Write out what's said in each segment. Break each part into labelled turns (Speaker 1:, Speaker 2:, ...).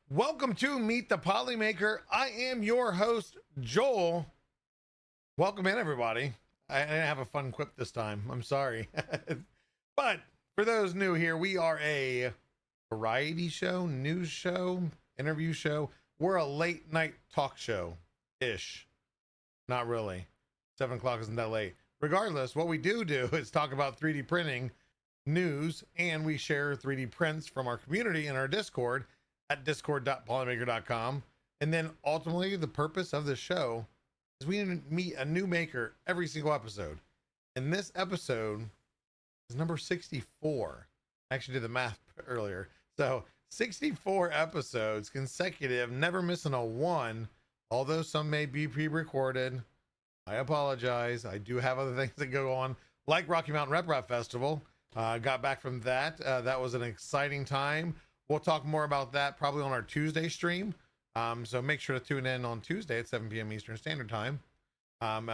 Speaker 1: Welcome to Meet the Polymaker. I am your host, Joel. Welcome in, everybody. I didn't have a fun quip this time. I'm sorry. But for those new here, we are a variety show, news show, interview show. We're a late night talk show-ish. Not really. 7 o'clock isn't that late. Regardless, what we do is talk about 3D printing news, and we share 3D prints from our community in our Discord at discord.polymaker.com. And then ultimately the purpose of the show is we meet a new maker every single episode. And this episode is number 64. I actually did the math earlier. So 64 episodes consecutive, never missing a one, although some may be pre-recorded. I apologize. I do have other things that go on, like Rocky Mountain Rep Rap Festival. Got back from that. That was an exciting time. We'll talk more about that probably on our Tuesday stream. So make sure to tune in on Tuesday at 7 p.m. Eastern Standard Time. And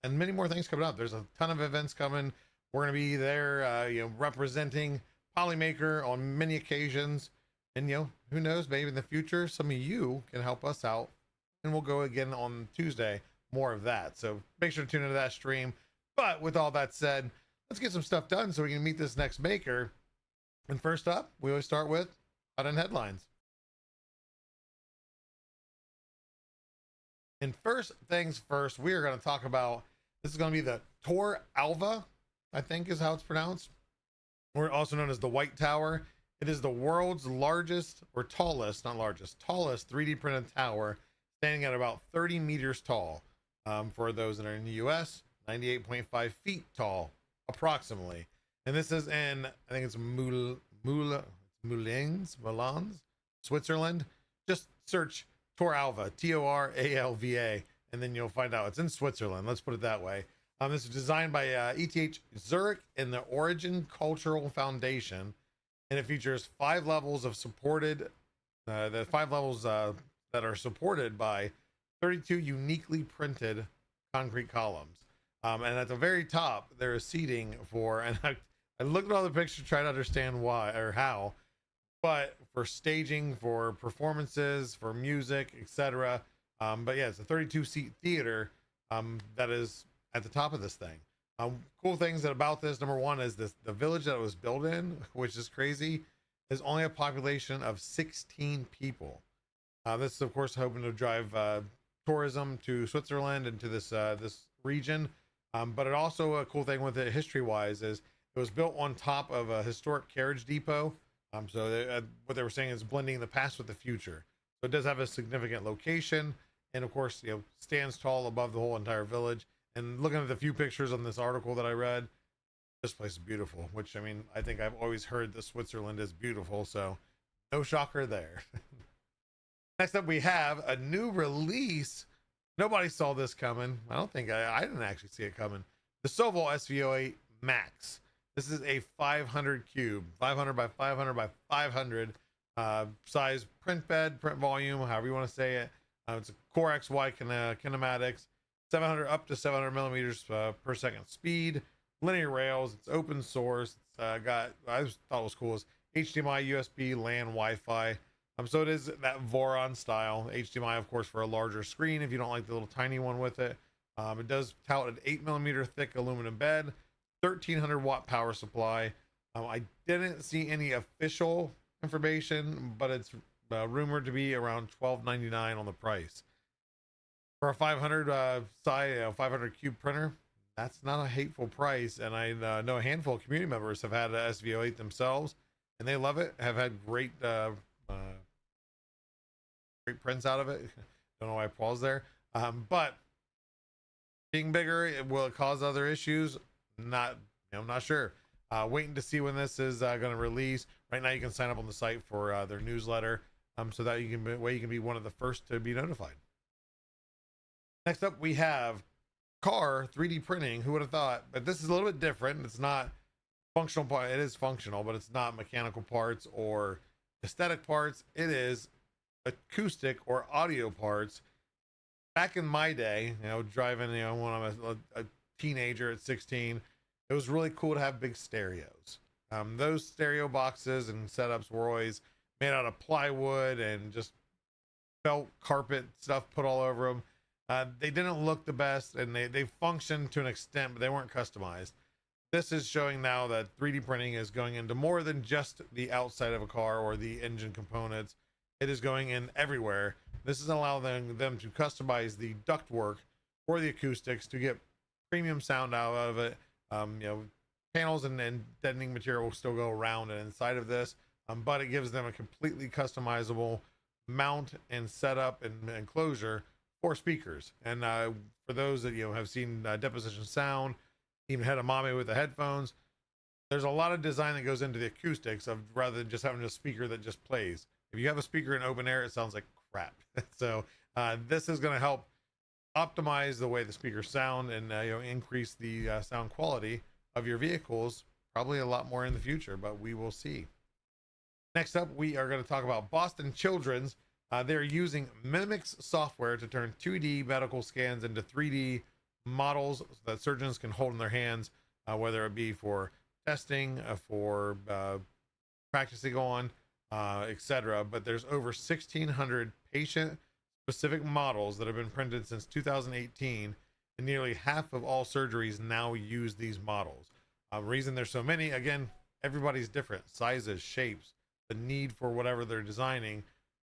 Speaker 1: many more things coming up. There's a ton of events coming. We're going to be there, representing Polymaker on many occasions. And, who knows, maybe in the future, some of you can help us out. And we'll go again on Tuesday, more of that. So make sure to tune into that stream. But with all that said, let's get some stuff done so we can meet this next maker. And first up, we always start with hot-end headlines. And first things first, we are going to talk about, this is going to be the Tor Alva, I think is how it's pronounced, or also known as the White Tower. It is the world's largest, or tallest, not largest, tallest 3D printed tower, standing at about 30 meters tall. For those that are in the US, 98.5 feet tall, approximately. And this is in, I think it's Moulins, Switzerland. Just search Tor Alva, Toralva, and then you'll find out it's in Switzerland. Let's put it that way. This is designed by ETH Zurich and the Origin Cultural Foundation, and it features 5 levels of supported, the 5 levels that are supported by 32 uniquely printed concrete columns. And at the very top, there is seating for, and I looked at all the pictures, try to understand why or how, but for staging, for performances, for music, etc. But yeah, it's a 32 seat theater that is at the top of this thing. Cool things about this, number one, is the village that it was built in, which is crazy, is only a population of 16 people. This is of course hoping to drive tourism to Switzerland and to this region. But it also, a cool thing with it history wise is it was built on top of a historic carriage depot. What they were saying is blending the past with the future. So it does have a significant location, and of course, stands tall above the whole entire village. And looking at the few pictures on this article that I read, this place is beautiful, which, I mean, I think I've always heard that Switzerland is beautiful, so no shocker there. Next up, we have a new release. Nobody saw this coming. I don't think I didn't actually see it coming. The Sovo SV8 Max. This is a 500 cube, 500 by 500 by 500 size print bed, print volume, however you want to say it. It's a Core XY kinematics, 700 up to 700 millimeters per second speed, linear rails. It's open source. It's I just thought it was cool, is HDMI, USB, LAN, Wi-Fi. So it is that Voron style HDMI, of course, for a larger screen if you don't like the little tiny one with it. It does tout an 8mm thick aluminum bed, 1300 watt power supply. I didn't see any official information, but it's rumored to be around $12.99 on the price for a 500 size 500 cube printer. That's not a hateful price, and I know a handful of community members have had a SV08 themselves, and they love it. Have had great prints out of it. Don't know why I paused there. But being bigger, will it cause other issues? Not, I'm not sure. Waiting to see when this is going to release. Right now, you can sign up on the site for their newsletter, so that you can be one of the first to be notified. Next up, we have car 3D printing. Who would have thought? But this is a little bit different. It's not functional part. It is functional, but it's not mechanical parts or aesthetic parts. It is acoustic or audio parts. Back in my day, driving, when I was a teenager at 16, it was really cool to have big stereos. Those stereo boxes and setups were always made out of plywood and just felt carpet stuff put all over them. They didn't look the best, and they functioned to an extent, but they weren't customized. This is showing now that 3D printing is going into more than just the outside of a car or the engine components. It is going in everywhere. This is allowing them to customize the ductwork or the acoustics to get premium sound out of it. Panels and deadening material will still go around and inside of this, but it gives them a completely customizable mount and setup and enclosure for speakers. And for those that have seen Deposition Sound, even had a mommy with the headphones, there's a lot of design that goes into the acoustics of rather than just having a speaker that just plays. If you have a speaker in open air, it sounds like crap. So this is going to help optimize the way the speakers sound and increase the sound quality of your vehicles, probably a lot more in the future, but we will see. Next up, we are going to talk about Boston Children's. They're using Mimix software to turn 2D medical scans into 3D models that surgeons can hold in their hands, whether it be for testing, for practicing on, etc. But there's over 1,600 patient specific models that have been printed since 2018, and nearly half of all surgeries now use these models. Reason there's so many, again, everybody's different, sizes, shapes, the need for whatever they're designing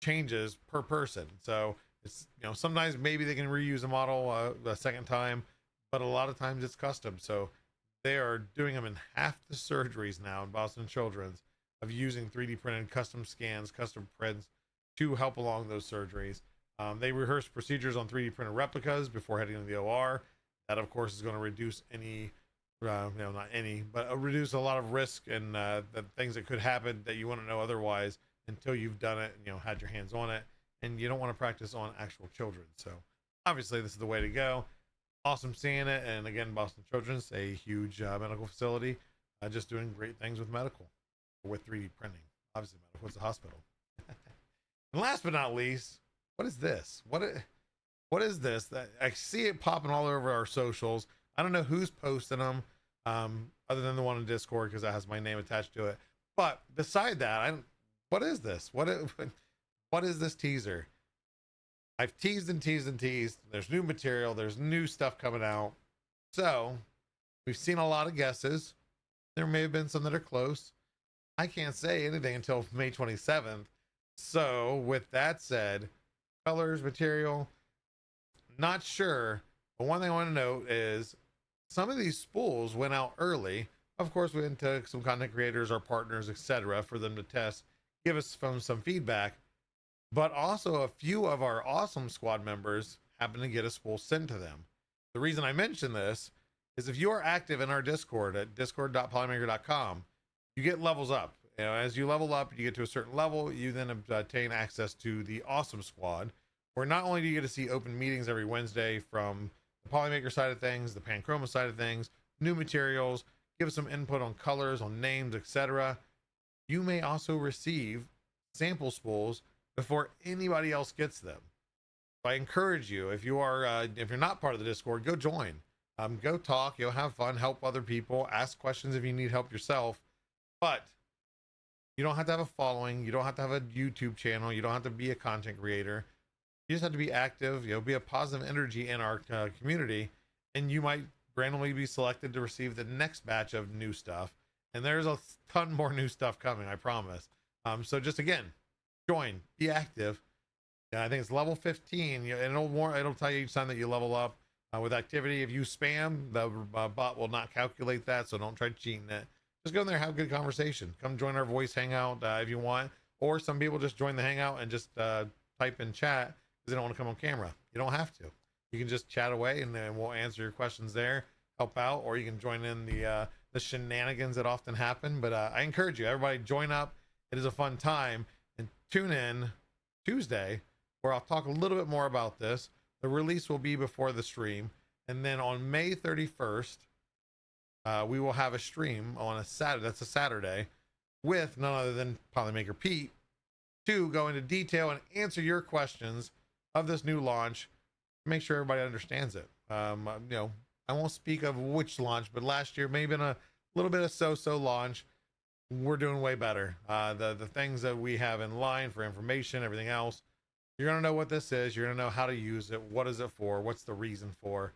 Speaker 1: changes per person. So it's, sometimes maybe they can reuse a model a second time, but a lot of times it's custom. So they are doing them in half the surgeries now in Boston Children's of using 3D printed custom scans, custom prints to help along those surgeries. They rehearse procedures on 3D printed replicas before heading to the OR. That, of course, is going to reduce any, not any, but reduce a lot of risk and the things that could happen that you wouldn't know otherwise until you've done it and had your hands on it. And you don't want to practice on actual children. So obviously this is the way to go. Awesome seeing it. And again, Boston Children's, a huge medical facility, just doing great things with medical, with 3D printing. Obviously medical is a hospital. And last but not least, what is this? What is this? That I see it popping all over our socials. I don't know who's posting them, other than the one in Discord, because that has my name attached to it. But beside that, what is this? What is this teaser? I've teased and teased and teased. There's new material. There's new stuff coming out. So we've seen a lot of guesses. There may have been some that are close. I can't say anything until May 27th. So with that said, colors, material, not sure. But one thing I want to note is some of these spools went out early. Of course, we went to some content creators, our partners, etc., for them to test, give us some feedback. But also a few of our awesome squad members happen to get a spool sent to them. The reason I mention this is if you are active in our Discord at discord.polymaker.com, you get levels up. As you level up, you get to a certain level, you then obtain access to the awesome squad, where not only do you get to see open meetings every Wednesday from the Polymaker side of things, the Panchroma side of things, new materials, give us some input on colors, on names, etc. You may also receive sample spools before anybody else gets them. So I encourage you, if you're not part of the Discord, go join. Go talk, have fun, help other people, ask questions if you need help yourself. But you don't have to have a following, you don't have to have a YouTube channel, you don't have to be a content creator. You just have to be active, be a positive energy in our community, and you might randomly be selected to receive the next batch of new stuff. And there's a ton more new stuff coming, I promise. So just again, join, be active. I think it's level 15, and it'll tell you each time that you level up with activity. If you spam, the bot will not calculate that, so don't try cheating it. Just go in there, have a good conversation. Come join our voice hangout if you want, or some people just join the hangout and just type in chat because they don't want to come on camera. You don't have to. You can just chat away, and then we'll answer your questions there, help out, or you can join in the shenanigans that often happen. But I encourage you, everybody, join up. It is a fun time, and tune in Tuesday, where I'll talk a little bit more about this. The release will be before the stream. And then on May 31st, we will have a stream on a Saturday. That's a Saturday, with none other than Polymaker Pete to go into detail and answer your questions of this new launch. Make sure everybody understands it. I won't speak of which launch, but last year maybe been a little bit of so-so launch. We're doing way better. The things that we have in line for information, everything else, you're gonna know what this is. You're gonna know how to use it. What is it for? What's the reason for?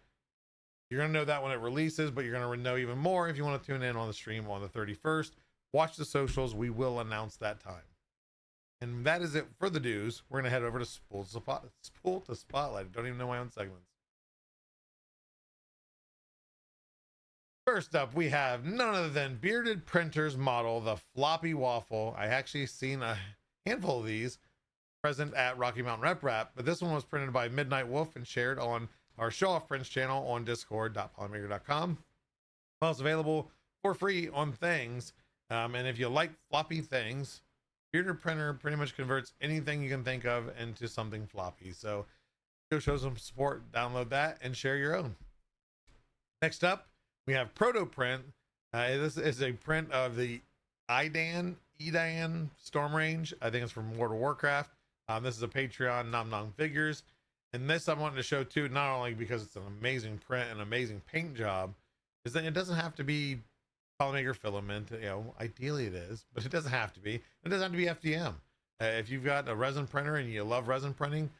Speaker 1: You're gonna know that when it releases, but you're gonna know even more if you want to tune in on the stream on the 31st. Watch the socials. We will announce that time. And that is it for the dues. We're gonna head over to Spool to Spotlight. Don't even know my own segments. First up, we have none other than Bearded Printers model, the Floppy Waffle. I actually seen a handful of these present at Rocky Mountain Rep Rap, but this one was printed by Midnight Wolf and shared on our Showoff Prints channel on discord.polymaker.com. Well, it's available for free on Things. And if you like floppy things, Bearded Printer pretty much converts anything you can think of into something floppy. So go show some support, download that, and share your own. Next up, we have Proto Print. This is a print of the Edan Storm Range. I think it's from World of Warcraft. This is a Patreon Nom Nom Figures. And this I wanted to show too, not only because it's an amazing print and amazing paint job, is that it doesn't have to be Polymaker filament. Ideally it is, but it doesn't have to be. It doesn't have to be FDM. If you've got a resin printer and you love resin printing,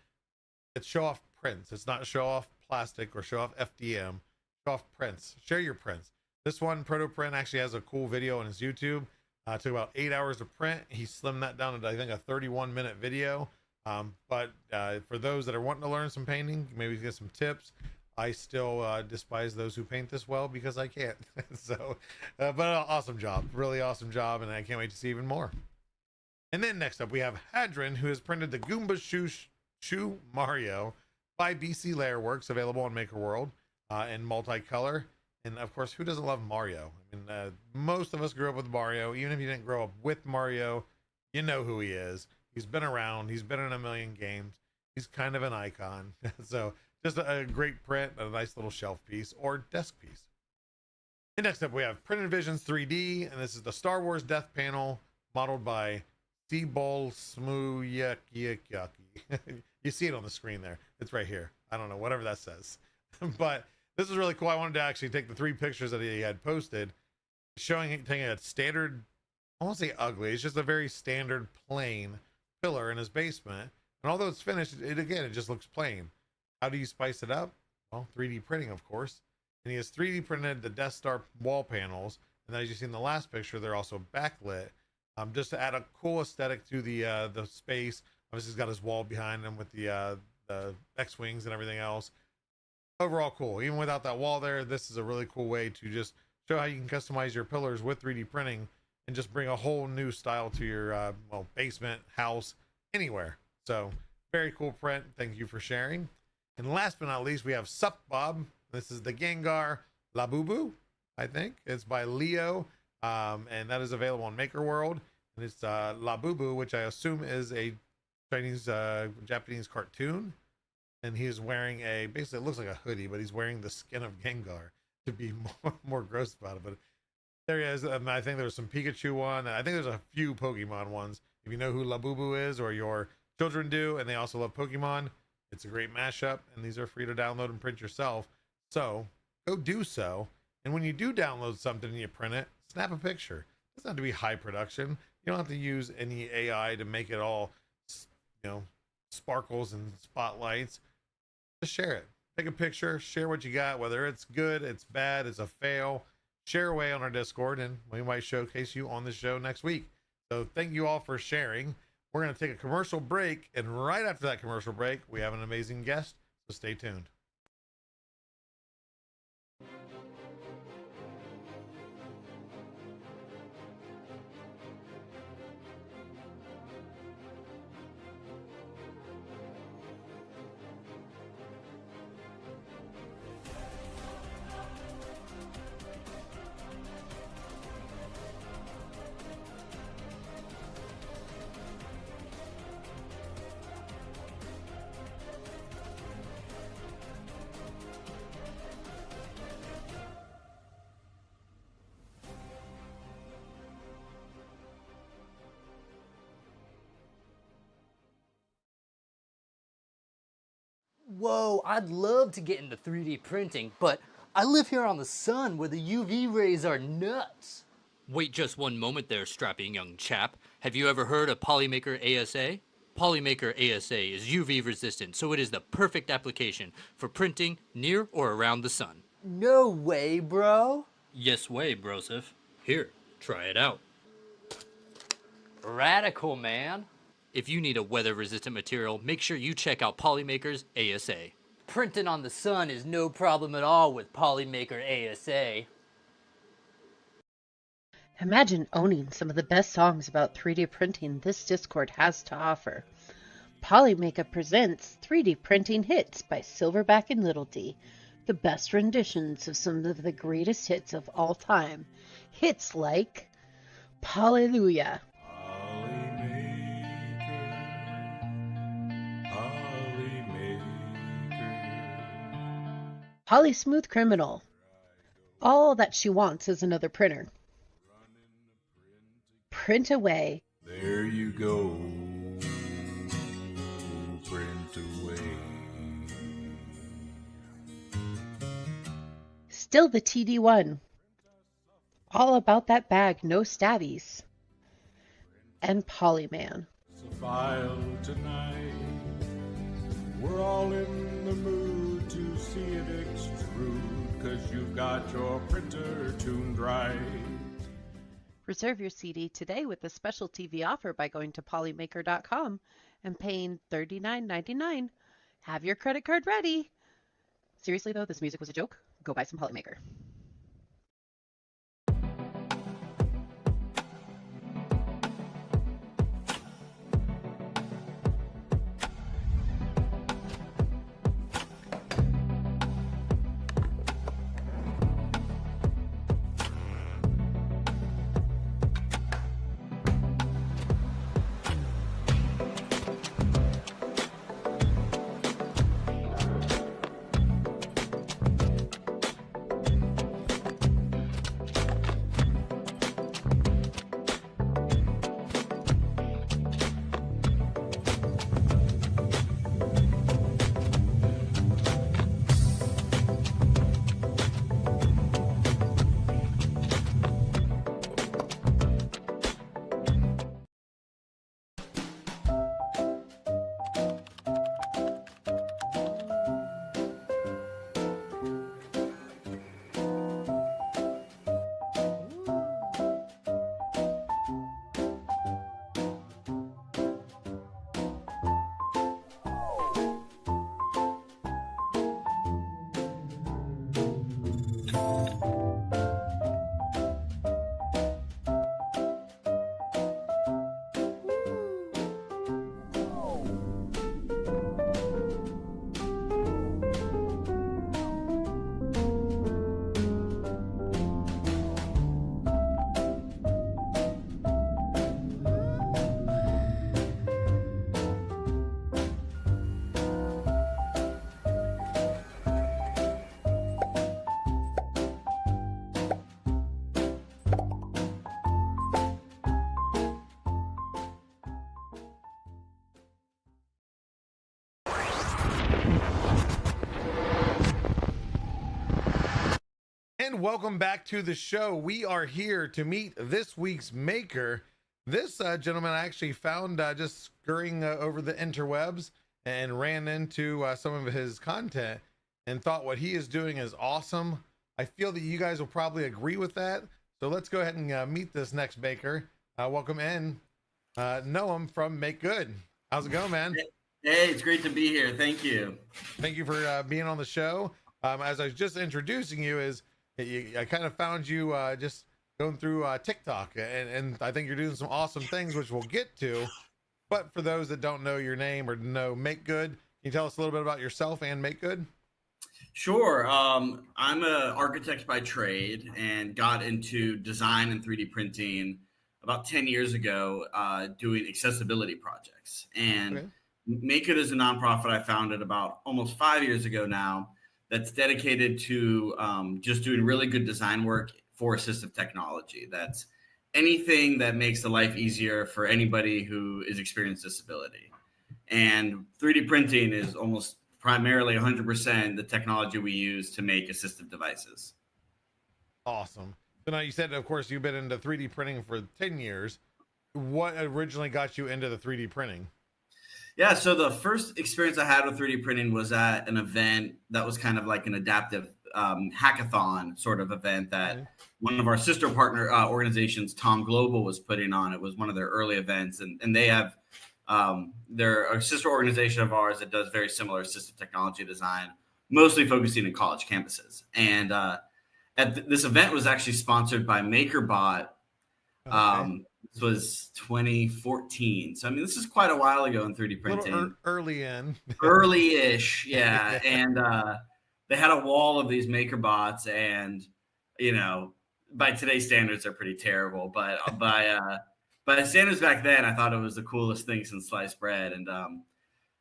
Speaker 1: it's Showoff Prints. It's not Showoff Plastic or Showoff FDM. Showoff Prints. Share your prints. This one, Proto Print, actually has a cool video on his YouTube. It took about 8 hours to print. He slimmed that down to, I think, a 31-minute video. But for those that are wanting to learn some painting, maybe get some tips, I still despise those who paint this well because I can't. So, but awesome job, really awesome job, and I can't wait to see even more. And then next up, we have Hadron, who has printed the Goomba Shoe Mario by BC Layer Works, available on Maker World in multicolor. And of course, who doesn't love Mario? I mean, most of us grew up with Mario. Even if you didn't grow up with Mario, you know who he is. He's been around. He's been in a million games. He's kind of an icon. So just a great print, a nice little shelf piece or desk piece. And next up, we have Printed Visions 3D, and this is the Star Wars Death Panel modeled by Seabol Smooyaki. You see it on the screen there. It's right here. I don't know, whatever that says. But this is really cool. I wanted to actually take the 3 pictures that he had posted, taking a standard, I won't say ugly, it's just a very standard plain pillar in his basement. And although it's finished, it just looks plain. How do you spice it up? Well, 3D printing, of course. And he has 3D printed the Death Star wall panels. And as you see in the last picture, they're also backlit, just to add a cool aesthetic to the space. Obviously, he's got his wall behind him with the X-Wings and everything else. Overall cool. Even without that wall there, this is a really cool way to just show how you can customize your pillars with 3D printing and just bring a whole new style to your basement, house, anywhere. So very cool print. Thank you for sharing. And last but not least, we have Sup Bob. This is the Gengar Labubu, I think. It's by Leo, and that is available on Maker World. And it's Labubu, which I assume is a Chinese, Japanese cartoon. And he is wearing basically it looks like a hoodie, but he's wearing the skin of Gengar to be more gross about it. But there he is. I think there's some Pikachu one. I think there's a few Pokemon ones. If you know who Labubu is, or your children do, and they also love Pokemon, it's a great mashup. And these are free to download and print yourself. So go do so. And when you do download something and you print it, snap a picture. It doesn't have to be high production. You don't have to use any AI to make it all, sparkles and spotlights. Just share it. Take a picture, share what you got, whether it's good, it's bad, it's a fail. Share away on our Discord, and we might showcase you on the show next week. So thank you all for sharing. We're going to take a commercial break, and right after that commercial break, we have an amazing guest, so stay tuned.
Speaker 2: Whoa, I'd love to get into 3D printing, but I live here on the sun where the UV rays are nuts. Wait just one moment there, strapping young chap. Have you ever heard of Polymaker ASA? Polymaker ASA is UV resistant, so it is the perfect application for printing near or around the sun. No way, bro. Yes way, brosif. Here, try it out. Radical, man. If you need a weather-resistant material, make sure you check out Polymaker's ASA. Printing on the sun is no problem at all with Polymaker ASA.
Speaker 3: Imagine owning some of the best songs about 3D printing this Discord has to offer. Polymaker presents 3D Printing Hits by Silverback and Little D, the best renditions of some of the greatest hits of all time. Hits like Hallelujah, Polly Smooth Criminal, All That She Wants Is Another Printer, Print Away,
Speaker 4: There you go, print away.
Speaker 3: Still the TD1, All About That Bag, No Stabbies, and Polyman.
Speaker 4: It's a file tonight. We're all in the mood to see it extrude, 'cause you've got your printer tuned right.
Speaker 3: Reserve your CD today with a special TV offer by going to polymaker.com and paying $39.99. Have your credit card ready. Seriously though, this music was a joke. Go buy some Polymaker.
Speaker 1: And welcome back to the show. We are here to meet this week's maker. This gentleman I actually found just scurrying over the interwebs and ran into some of his content and thought what he is doing is awesome. I feel that you guys will probably agree with that. So let's go ahead and meet this next maker. Welcome in Noam from MakeGood. How's it going, man?
Speaker 5: Hey, it's great to be here. Thank you.
Speaker 1: Thank you for being on the show. As I was just introducing you, I kind of found you just going through TikTok, and I think you're doing some awesome things, which we'll get to. But for those that don't know your name or know MakeGood, can you tell us a little bit about yourself and MakeGood?
Speaker 5: Sure. I'm an architect by trade and got into design and 3D printing about 10 years ago, doing accessibility projects. And okay. MakeGood is a nonprofit I founded about almost 5 years ago now, that's dedicated to just doing really good design work for assistive technology. That's anything that makes the life easier for anybody who is experiencing disability. And 3D printing is almost primarily 100% the technology we use to make assistive devices.
Speaker 1: Awesome. So now you said, of course, you've been into 3D printing for 10 years. What originally got you into the 3D printing?
Speaker 5: Yeah, so the first experience I had with 3D printing was at an event that was kind of like an adaptive hackathon sort of event that one of our sister partner organizations, Tom Global, was putting on. It was one of their early events, and they have they're a sister organization of ours that does very similar assistive technology design, mostly focusing in college campuses. And this event was actually sponsored by MakerBot. This was 2014. So, I mean, this is quite a while ago in 3D printing.
Speaker 1: Early in.
Speaker 5: Early-ish, yeah. And they had a wall of these MakerBots, and, you know, by today's standards, they're pretty terrible. But by standards back then, I thought it was the coolest thing since sliced bread. And,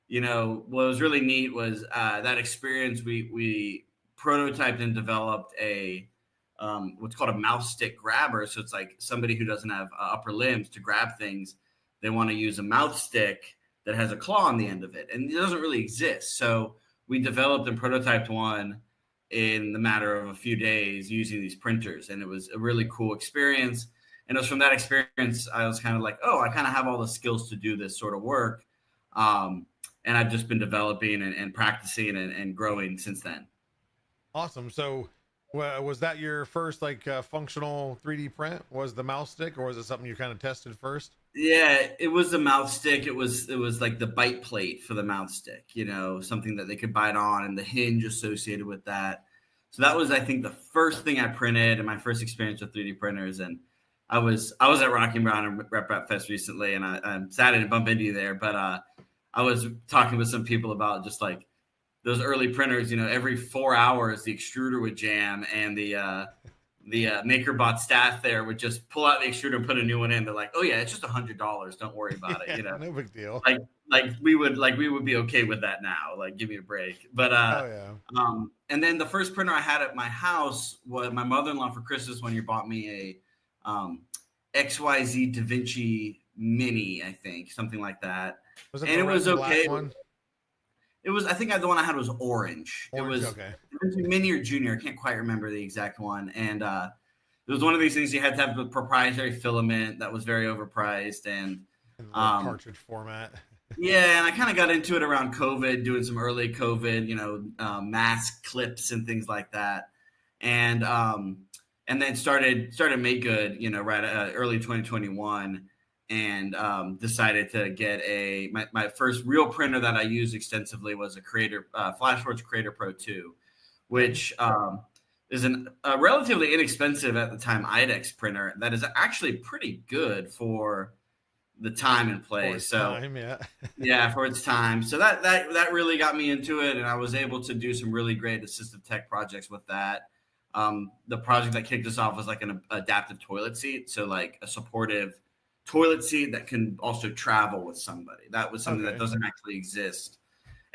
Speaker 5: you know, what was really neat was that experience. We prototyped and developed a what's called a mouse stick grabber. So it's like somebody who doesn't have upper limbs to grab things. They want to use a mouth stick that has a claw on the end of it. And it doesn't really exist. So we developed and prototyped one in the matter of a few days using these printers. And it was a really cool experience. And it was from that experience, I was kind of like, oh, I kind of have all the skills to do this sort of work. And I've just been developing and practicing and growing since then.
Speaker 1: Awesome. So was that your first like functional 3D print? Was the mouse stick, or was it something you kind of tested first?
Speaker 5: Yeah, it was the mouth stick. It was like the bite plate for the mouth stick, you know, something that they could bite on, and the hinge associated with that. So that was, I think, the first thing I printed and my first experience with 3D printers. And I was at Rocky Mountain and Rep Fest recently, and I'm sad I didn't bump into you there, but I was talking with some people about just like those early printers. You know, every 4 hours the extruder would jam, and the MakerBot staff there would just pull out the extruder and put a new one in. They're like, "Oh yeah, it's just $100. Don't worry about it." You know,
Speaker 1: no big deal.
Speaker 5: Like we would be okay with that now. Like, give me a break. But and then the first printer I had at my house was my mother-in-law for Christmas one year bought me a XYZ Da Vinci Mini, I think, something like that.
Speaker 1: And it was okay.
Speaker 5: It was, I think the one I had was orange. It was
Speaker 1: okay.
Speaker 5: Mini or Junior. I can't quite remember the exact one. And it was one of these things you had to have a proprietary filament that was very overpriced. And
Speaker 1: cartridge format.
Speaker 5: Yeah, and I kind of got into it around COVID, doing some early COVID, you know, mask clips and things like that. And then started MakeGood, you know, right early 2021. And decided to get my first real printer that I used extensively was a Flashworks Creator Pro 2, which is a relatively inexpensive at the time IDEX printer that is actually pretty good for the time and place. Yeah, for its time. So that really got me into it, and I was able to do some really great assistive tech projects with that. The project that kicked us off was like an adaptive toilet seat, so like a supportive toilet seat that can also travel with somebody. That was something that doesn't actually exist.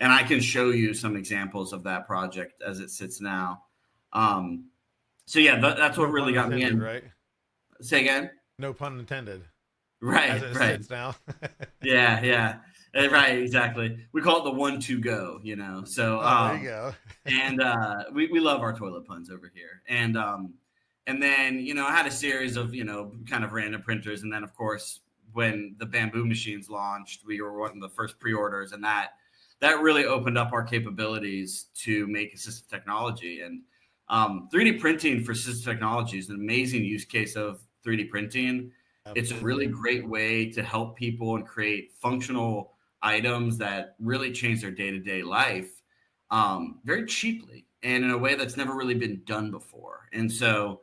Speaker 5: And I can show you some examples of that project as it sits now. So yeah, that's what really got me in.
Speaker 1: Right?
Speaker 5: Say again?
Speaker 1: No pun intended.
Speaker 5: Right,
Speaker 1: as it
Speaker 5: right.
Speaker 1: sits now.
Speaker 5: Yeah. Right, exactly. We call it the 1 2 go, you know. So
Speaker 1: there you go.
Speaker 5: And we love our toilet puns over here. And then, you know, I had a series of, you know, kind of random printers. And then, of course, when the bamboo machines launched, we were one of the first pre-orders. And that really opened up our capabilities to make assistive technology. And 3D printing for assistive technology is an amazing use case of 3D printing. Absolutely. It's a really great way to help people and create functional items that really change their day-to-day life very cheaply and in a way that's never really been done before. And so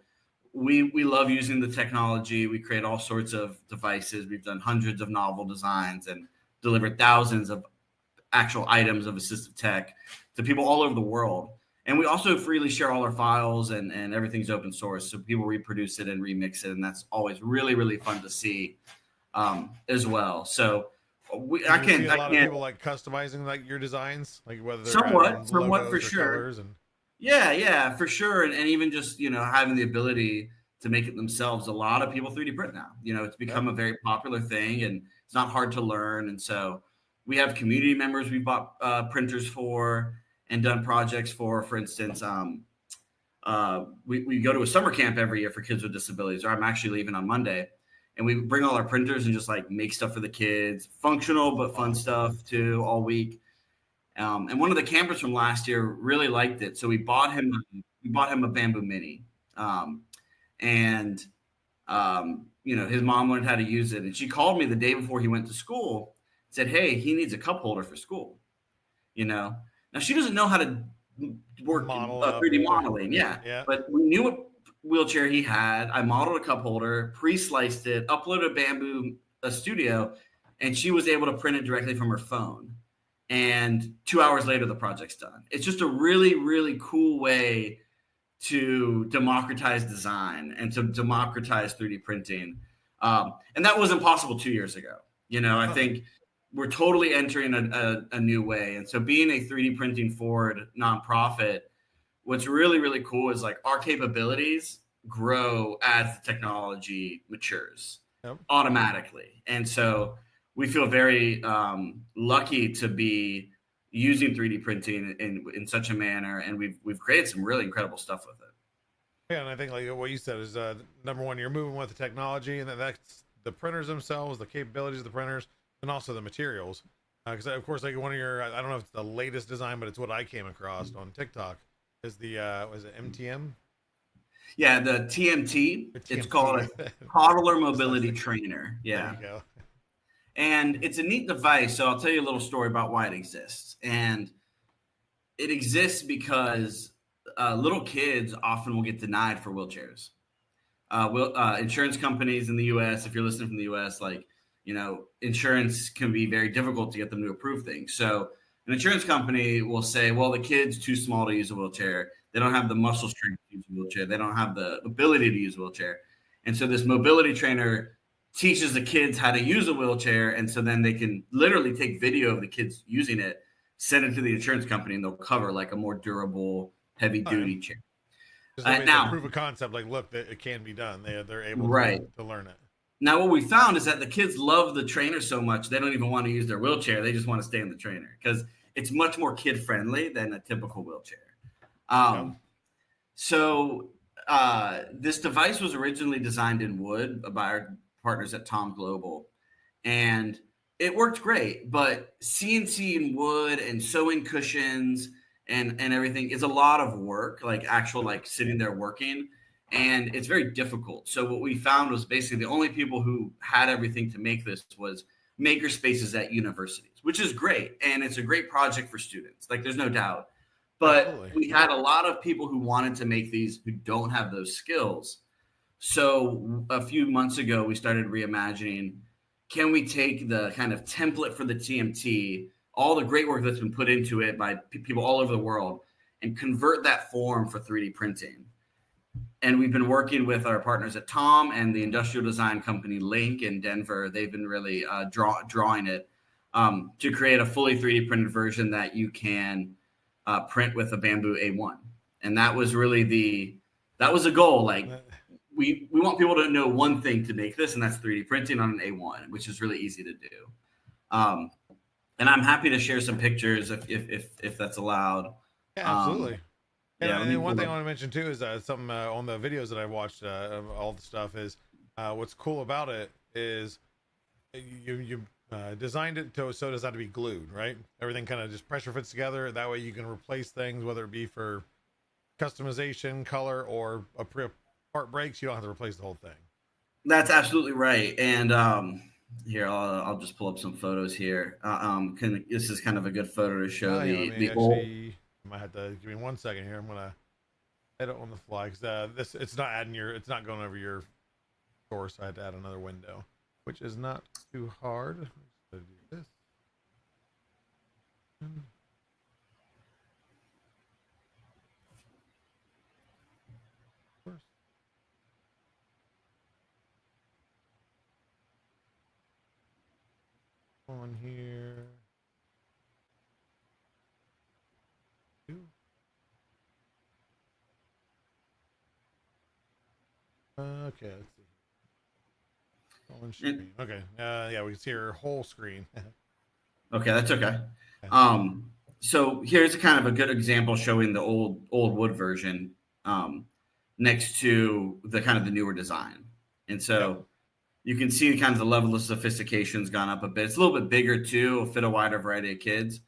Speaker 5: we love using the technology. We create all sorts of devices. We've done hundreds of novel designs and delivered thousands of actual items of assistive tech to people all over the world. And we also freely share all our files, and everything's open source. So people reproduce it and remix it. And that's always really, really fun to see as well. So a lot of people
Speaker 1: like customizing like your designs, like whether they're
Speaker 5: somewhat for sure. Yeah, for sure. And even just, you know, having the ability to make it themselves. A lot of people 3D print now. You know, it's become a very popular thing, and it's not hard to learn. And so We have community members we bought printers for and done projects for. For instance, we go to a summer camp every year for kids with disabilities, or I'm actually leaving on Monday. And we bring all our printers and just like make stuff for the kids, functional but fun stuff too, all week. And one of the campers from last year really liked it, so we bought him a Bamboo Mini, and his mom learned how to use it, and she called me the day before he went to school, said, "Hey, he needs a cup holder for school." Now she doesn't know how to work 3D modeling, yeah, but we knew what wheelchair he had. I modeled a cup holder, pre-sliced it, uploaded Bamboo Studio, and she was able to print it directly from her phone. And 2 hours later, the project's done. It's just a really, really cool way to democratize design and to democratize 3D printing. And that wasn't possible 2 years ago. I think we're totally entering a new way. And so being a 3D printing forward nonprofit, what's really, really cool is like our capabilities grow as the technology matures automatically. And so we feel very lucky to be using 3D printing in such a manner, and we've created some really incredible stuff with it.
Speaker 1: Yeah, and I think like what you said is number one, you're moving with the technology, and that's the printers themselves, the capabilities of the printers, and also the materials. Because of course, like one of your, I don't know if it's the latest design, but it's what I came across on TikTok. Is the was it MTM?
Speaker 5: Yeah, the TMT. It's called a toddler mobility trainer. Yeah.
Speaker 1: There you go.
Speaker 5: And it's a neat device. So I'll tell you a little story about why it exists. And it exists because little kids often will get denied for wheelchairs. Insurance companies in the U.S., if you're listening from the U.S., insurance can be very difficult to get them to approve things. So an insurance company will say, well, the kid's too small to use a wheelchair. They don't have the muscle strength to use a wheelchair. They don't have the ability to use a wheelchair. And so this mobility trainer teaches the kids how to use a wheelchair, and so then they can literally take video of the kids using it, send it to the insurance company, and they'll cover like a more durable, heavy-duty chair.
Speaker 1: Now, proof of concept, like, look, that it can be done. They're able to learn it.
Speaker 5: Now, what we found is that the kids love the trainer so much they don't even want to use their wheelchair. They just want to stay in the trainer because it's much more kid-friendly than a typical wheelchair. So this device was originally designed in wood by our partners at Tom Global, and it worked great, but CNC in wood and sewing cushions and everything is a lot of work, like sitting there working, and it's very difficult. So what we found was basically the only people who had everything to make this was maker spaces at universities, which is great, and it's a great project for students, like there's no doubt. But we had a lot of people who wanted to make these who don't have those skills. So a few months ago, we started reimagining, can we take the kind of template for the TMT, all the great work that's been put into it by people all over the world, and convert that form for 3D printing? And we've been working with our partners at Tom and the industrial design company Link in Denver. They've been really drawing it to create a fully 3D printed version that you can print with a Bamboo A1. And that was really that was a goal. Like, we want people to know one thing to make this, and that's 3D printing on an A1, which is really easy to do. And I'm happy to share some pictures if that's allowed.
Speaker 1: Yeah, absolutely. And one thing I want to mention too is something on the videos that I watched, all the stuff is what's cool about it is you designed it so it doesn't have to be glued, right? Everything kind of just pressure fits together. That way you can replace things, whether it be for customization, color, or a part breaks, you don't have to replace the whole thing.
Speaker 5: That's absolutely right. And here, I'll just pull up some photos here. This is kind of a good photo to show the old.
Speaker 1: You might have to give me 1 second here. I'm gonna edit on the fly because it's not going over your source. I had to add another window, which is not too hard. Let's do this. On here. Okay, let's see. On screen. Okay. Yeah, we can see her whole screen.
Speaker 5: Okay, that's okay. So here's a kind of a good example showing the old wood version next to the kind of the newer design. And so you can see kind of the level of sophistication's gone up a bit. It's a little bit bigger too, will fit a wider variety of kids.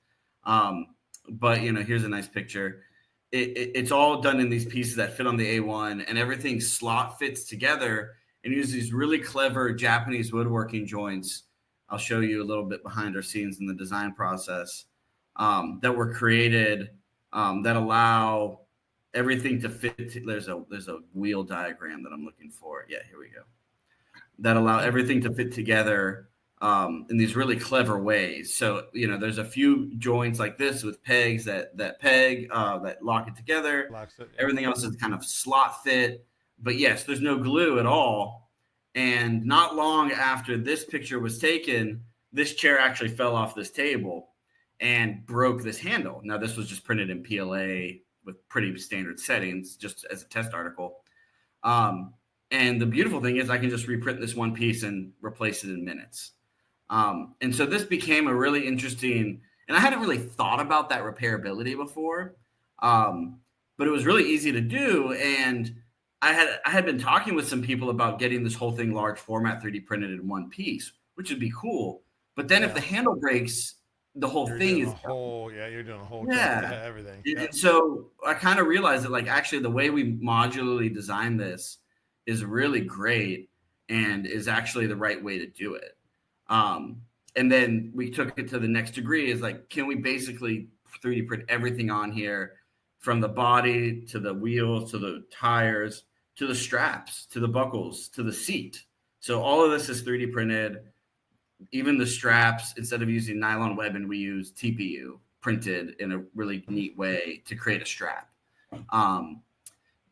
Speaker 5: But here's a nice picture. It's all done in these pieces that fit on the A1, and everything slot fits together and use these really clever Japanese woodworking joints. I'll show you a little bit behind our scenes in the design process that were created that allow everything to fit. There's a wheel diagram that I'm looking for. Yeah, here we go. That allow everything to fit together in these really clever ways. So, there's a few joints like this with pegs that peg, that lock it together. Everything else is kind of slot fit. But yes, there's no glue at all. And not long after this picture was taken, this chair actually fell off this table and broke this handle. Now, this was just printed in PLA with pretty standard settings, just as a test article. And the beautiful thing is I can just reprint this one piece and replace it in minutes. And so this became a really interesting, and I hadn't really thought about that repairability before, but it was really easy to do. And I had been talking with some people about getting this whole thing large format 3D printed in one piece, which would be cool. But then if the handle breaks, the whole thing is
Speaker 1: you're doing a whole everything.
Speaker 5: And so I kind of realized that actually the way we modularly design this is really great and is actually the right way to do it. And then we took it to the next degree is can we basically 3D print everything on here from the body to the wheels, to the tires, to the straps, to the buckles, to the seat. So all of this is 3D printed. Even the straps, instead of using nylon webbing, we use TPU printed in a really neat way to create a strap.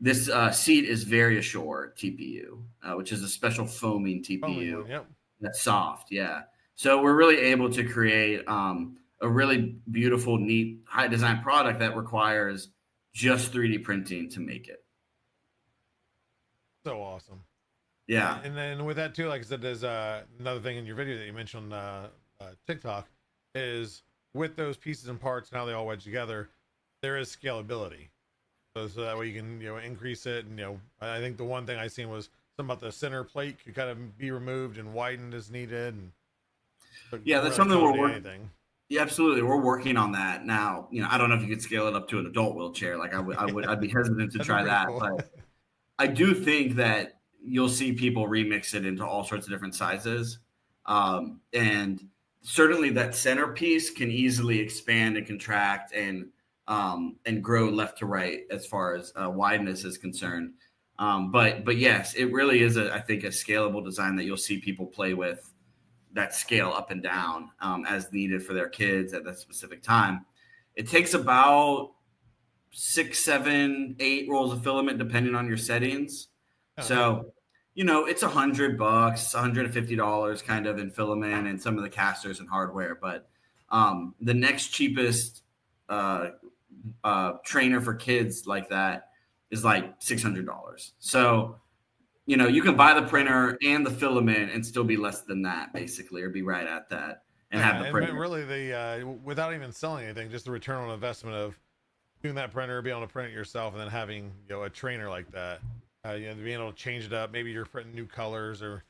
Speaker 5: This seat is very Assure TPU, which is a special foaming TPU. That's soft. Yeah. So we're really able to create a really beautiful, neat, high design product that requires just 3D printing to make it.
Speaker 1: So awesome.
Speaker 5: Yeah.
Speaker 1: And then with that too, like I said, there's another thing in your video that you mentioned on TikTok is with those pieces and parts and how they all wedge together, there is scalability. So that way you can, increase it. And, I think the one thing I seen was something about the center plate could kind of be removed and widened as needed. And
Speaker 5: that's something we're working. Yeah, absolutely. We're working on that now. I don't know if you could scale it up to an adult wheelchair. I'd be hesitant to try that, cool. But I do think that you'll see people remix it into all sorts of different sizes. And certainly that centerpiece can easily expand and contract and grow left to right as far as wideness is concerned. But yes, it really is I think a scalable design that you'll see people play with that scale up and down as needed for their kids at that specific time. It takes about 6, 7, 8 rolls of filament, depending on your settings. So, it's $100, $150 kind of in filament and some of the casters and hardware. But the next cheapest trainer for kids like that is like $600. So, you can buy the printer and the filament and still be less than that, basically, or be right at that and have the printer.
Speaker 1: And really, without even selling anything, just the return on investment of doing that printer, being able to print it yourself, and then having a trainer like that, being able to change it up. Maybe you're printing new colors, or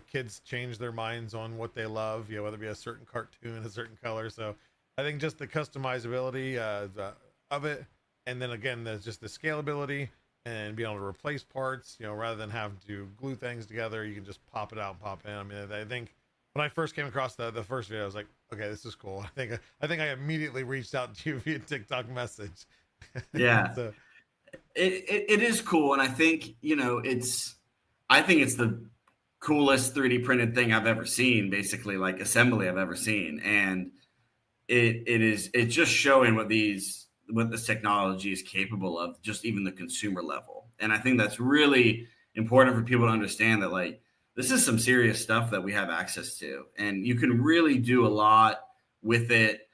Speaker 1: kids change their minds on what they love. Whether it be a certain cartoon, a certain color. So I think just the customizability of it, and then again, there's just the scalability and being able to replace parts. Rather than having to glue things together, you can just pop it out and pop in. I mean, I think when I first came across the first video, I was like, okay, this is cool. I think I immediately reached out to you via TikTok message.
Speaker 5: Yeah. So. It is cool, and I think it's the coolest 3D printed thing I've ever seen, basically, like assembly I've ever seen, and it's just showing what this technology is capable of, just even the consumer level. And I think that's really important for people to understand that this is some serious stuff that we have access to, and you can really do a lot with it.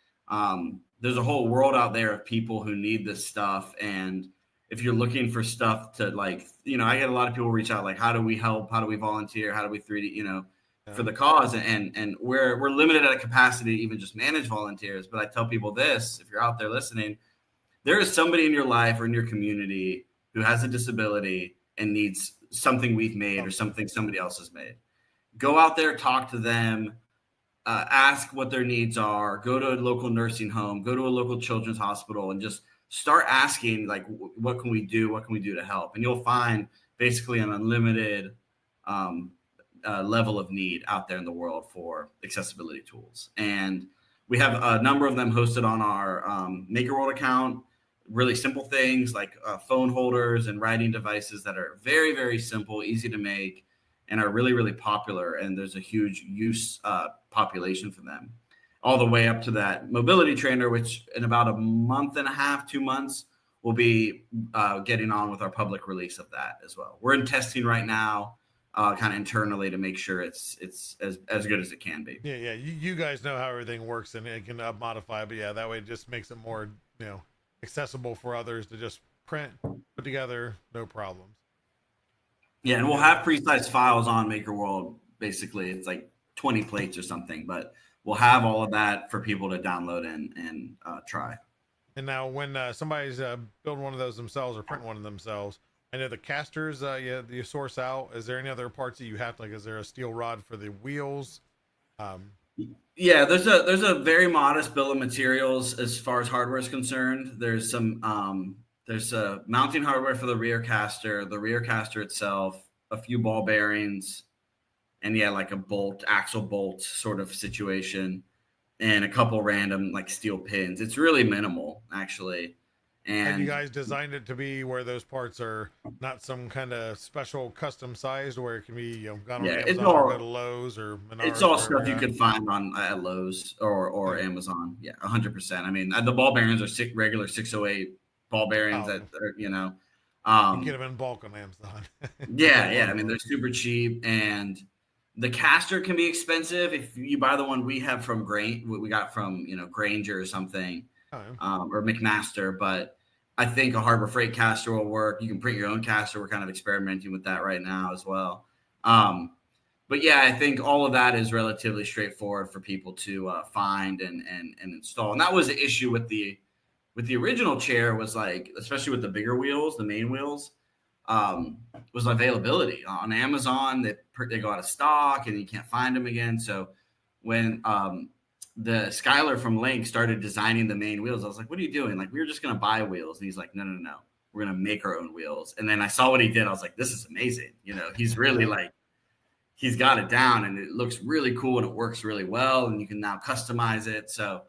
Speaker 5: There's a whole world out there of people who need this stuff, and if you're looking for stuff to I get a lot of people reach out how do we help? How do we volunteer? How do we 3D, for the cause, and we're limited at a capacity to even just manage volunteers. But I tell people this: if you're out there listening, there is somebody in your life or in your community who has a disability and needs something we've made or something somebody else has made. Go out there, talk to them, ask what their needs are, go to a local nursing home, go to a local children's hospital, and just start asking, like, what can we do? What can we do to help? And you'll find basically an unlimited level of need out there in the world for accessibility tools. And we have a number of them hosted on our MakeGood account. Really simple things like phone holders and writing devices that are very, very simple, easy to make, and are really, really popular. And there's a huge use population for them, all the way up to that mobility trainer, which in about a month and a half, 2 months, we'll be getting on with our public release of that as well. We're in testing right now, kind of internally, to make sure it's as good as it can be.
Speaker 1: Yeah. You guys know how everything works, and it can modify, but yeah, that way it just makes it more, accessible for others to just print, put together, no problems.
Speaker 5: Yeah, and we'll have pre-sized files on MakerWorld. Basically, it's like 20 plates or something, but we'll have all of that for people to download and try.
Speaker 1: And now when somebody's building one of those themselves or print one of themselves, I know the casters you source out. Is there any other parts that you have to, like, is there a steel rod for the wheels?
Speaker 5: Yeah, there's a very modest bill of materials as far as hardware is concerned. There's some there's a mounting hardware for the rear caster itself, a few ball bearings, and like a axle bolt sort of situation, and a couple random like steel pins. It's really minimal, actually. And
Speaker 1: you guys designed it to be where those parts are not some kind of special custom sized, where it can be gone on Amazon or go to Lowe's or Menards.
Speaker 5: It's all stuff you could find on at Lowe's or Amazon. Yeah, 100%. I mean, the ball bearings are regular 608 ball bearings that are,
Speaker 1: you can get them in bulk on Amazon.
Speaker 5: yeah. I mean, they're super cheap, and the caster can be expensive if you buy the one we have from we got from Granger or something, or McMaster. But I think a Harbor Freight caster will work. You can print your own caster. We're kind of experimenting with that right now as well. But yeah, I think all of that is relatively straightforward for people to find and install. And that was the issue with the original chair, was like, especially with the bigger wheels, the main wheels, was availability on Amazon. They go out of stock and you can't find them again. So when the Skylar from Link started designing the main wheels, I was like, what are you doing? Like, we were just going to buy wheels. And he's like, no. We're going to make our own wheels. And then I saw what he did. I was like, this is amazing. He's really he's got it down, and it looks really cool, and it works really well, and you can now customize it. So,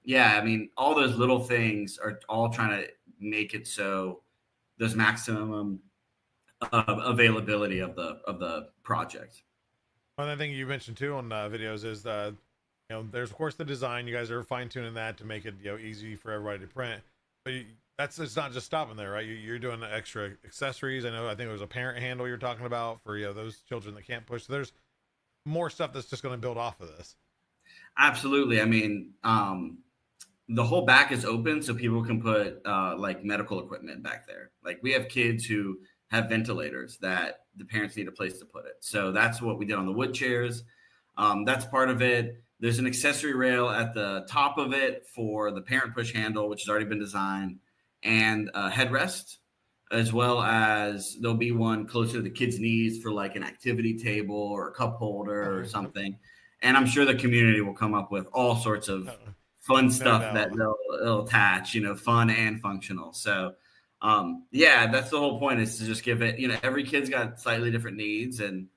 Speaker 5: yeah, I mean, all those little things are all trying to make it so there's maximum availability of the project. One
Speaker 1: other thing you mentioned too on videos is there's of course the design. You guys are fine tuning that to make it easy for everybody to print. But it's not just stopping there, right? You're doing the extra accessories. I think there was a parent handle you're talking about for those children that can't push. So there's more stuff that's just going to build off of this.
Speaker 5: Absolutely. I mean, the whole back is open, so people can put like medical equipment back there. Like, we have kids who have ventilators that the parents need a place to put it. So that's what we did on the wood chairs. That's part of it. There's an accessory rail at the top of it for the parent push handle, which has already been designed, and a headrest, as well as there'll be one closer to the kids' knees for like an activity table or a cup holder or something. And I'm sure the community will come up with all sorts of fun stuff that they'll attach, fun and functional. So, yeah, that's the whole point, is to just give it, every kid's got slightly different needs and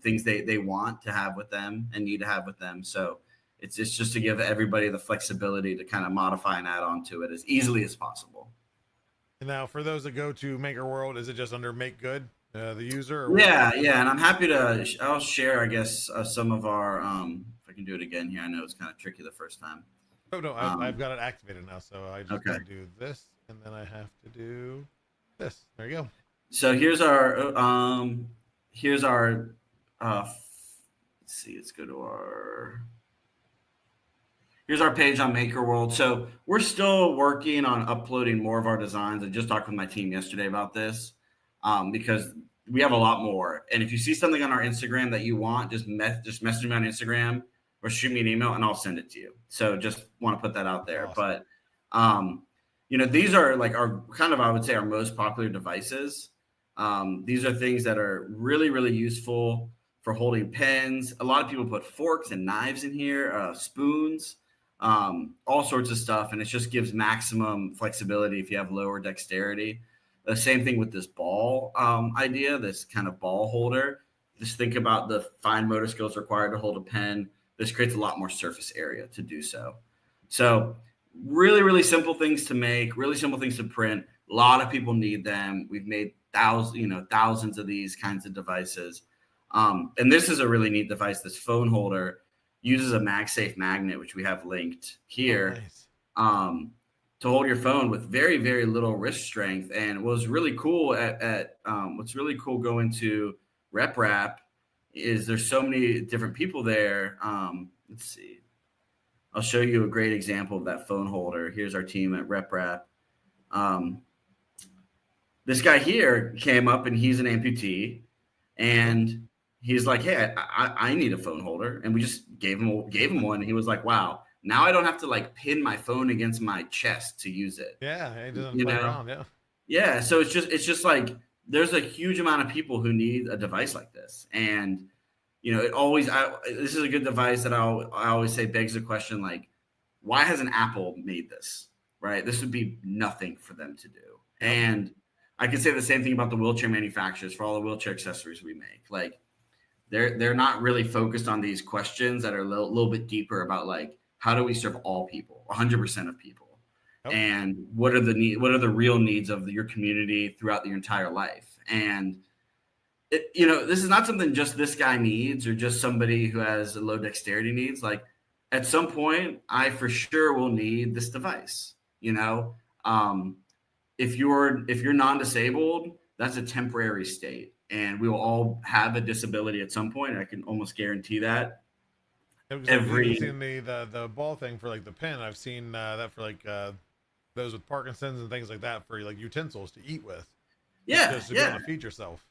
Speaker 5: things they want to have with them and need to have with them. So it's just to give everybody the flexibility to kind of modify and add on to it as easily as possible.
Speaker 1: And now, for those that go to MakerWorld, is it just under MakeGood, the user?
Speaker 5: Yeah. And I'm happy I'll share, I guess, some of our, if I can do it again here. I know it's kind of tricky the first time.
Speaker 1: Oh, no, I've got it activated now. So I just got to do this, and then I have to do this. There you go.
Speaker 5: So here's our, let's see, let's go to here's our page on MakerWorld. So we're still working on uploading more of our designs. I just talked with my team yesterday about this, because we have a lot more. And if you see something on our Instagram that you want, just message me on Instagram or shoot me an email and I'll send it to you. So just want to put that out there.
Speaker 1: Awesome.
Speaker 5: But, these are like our kind of, I would say, our most popular devices. These are things that are really, really useful for holding pens. A lot of people put forks and knives in here, spoons, all sorts of stuff. And it just gives maximum flexibility if you have lower dexterity. The same thing with this ball idea, this kind of ball holder. Just think about the fine motor skills required to hold a pen. This creates a lot more surface area to do so. So really, really simple things to make, really simple things to print. A lot of people need them. We've made thousands of these kinds of devices. And this is a really neat device. This phone holder uses a MagSafe magnet, which we have linked here, to hold your phone with very, very little wrist strength. And what's really cool what's really cool going to RepRap is there's so many different people there. Let's see. I'll show you a great example of that phone holder. Here's our team at RepRap. This guy here came up and he's an amputee, and he's like, hey, I need a phone holder. And we just gave him one. And he was like, wow, now I don't have to like pin my phone against my chest to use it.
Speaker 1: Yeah. It doesn't play around. Yeah.
Speaker 5: Yeah. So it's just like, there's a huge amount of people who need a device like this. And, this is a good device that I always say begs the question, like, why hasn't Apple made this, right? This would be nothing for them to do. And I could say the same thing about the wheelchair manufacturers for all the wheelchair accessories we make. Like, they're not really focused on these questions that are a little bit deeper about, like, how do we serve all people, 100% of people? And what are the real needs of your community throughout your entire life? And this is not something just this guy needs or just somebody who has a low dexterity needs. Like, at some point, I for sure will need this device. If you're non-disabled, that's a temporary state, and we will all have a disability at some point. I can almost guarantee that.
Speaker 1: I've seen the ball thing for like the pen. I've seen that for like those with Parkinson's and things like that for like utensils to eat with.
Speaker 5: Yeah,
Speaker 1: just to be able to feed yourself.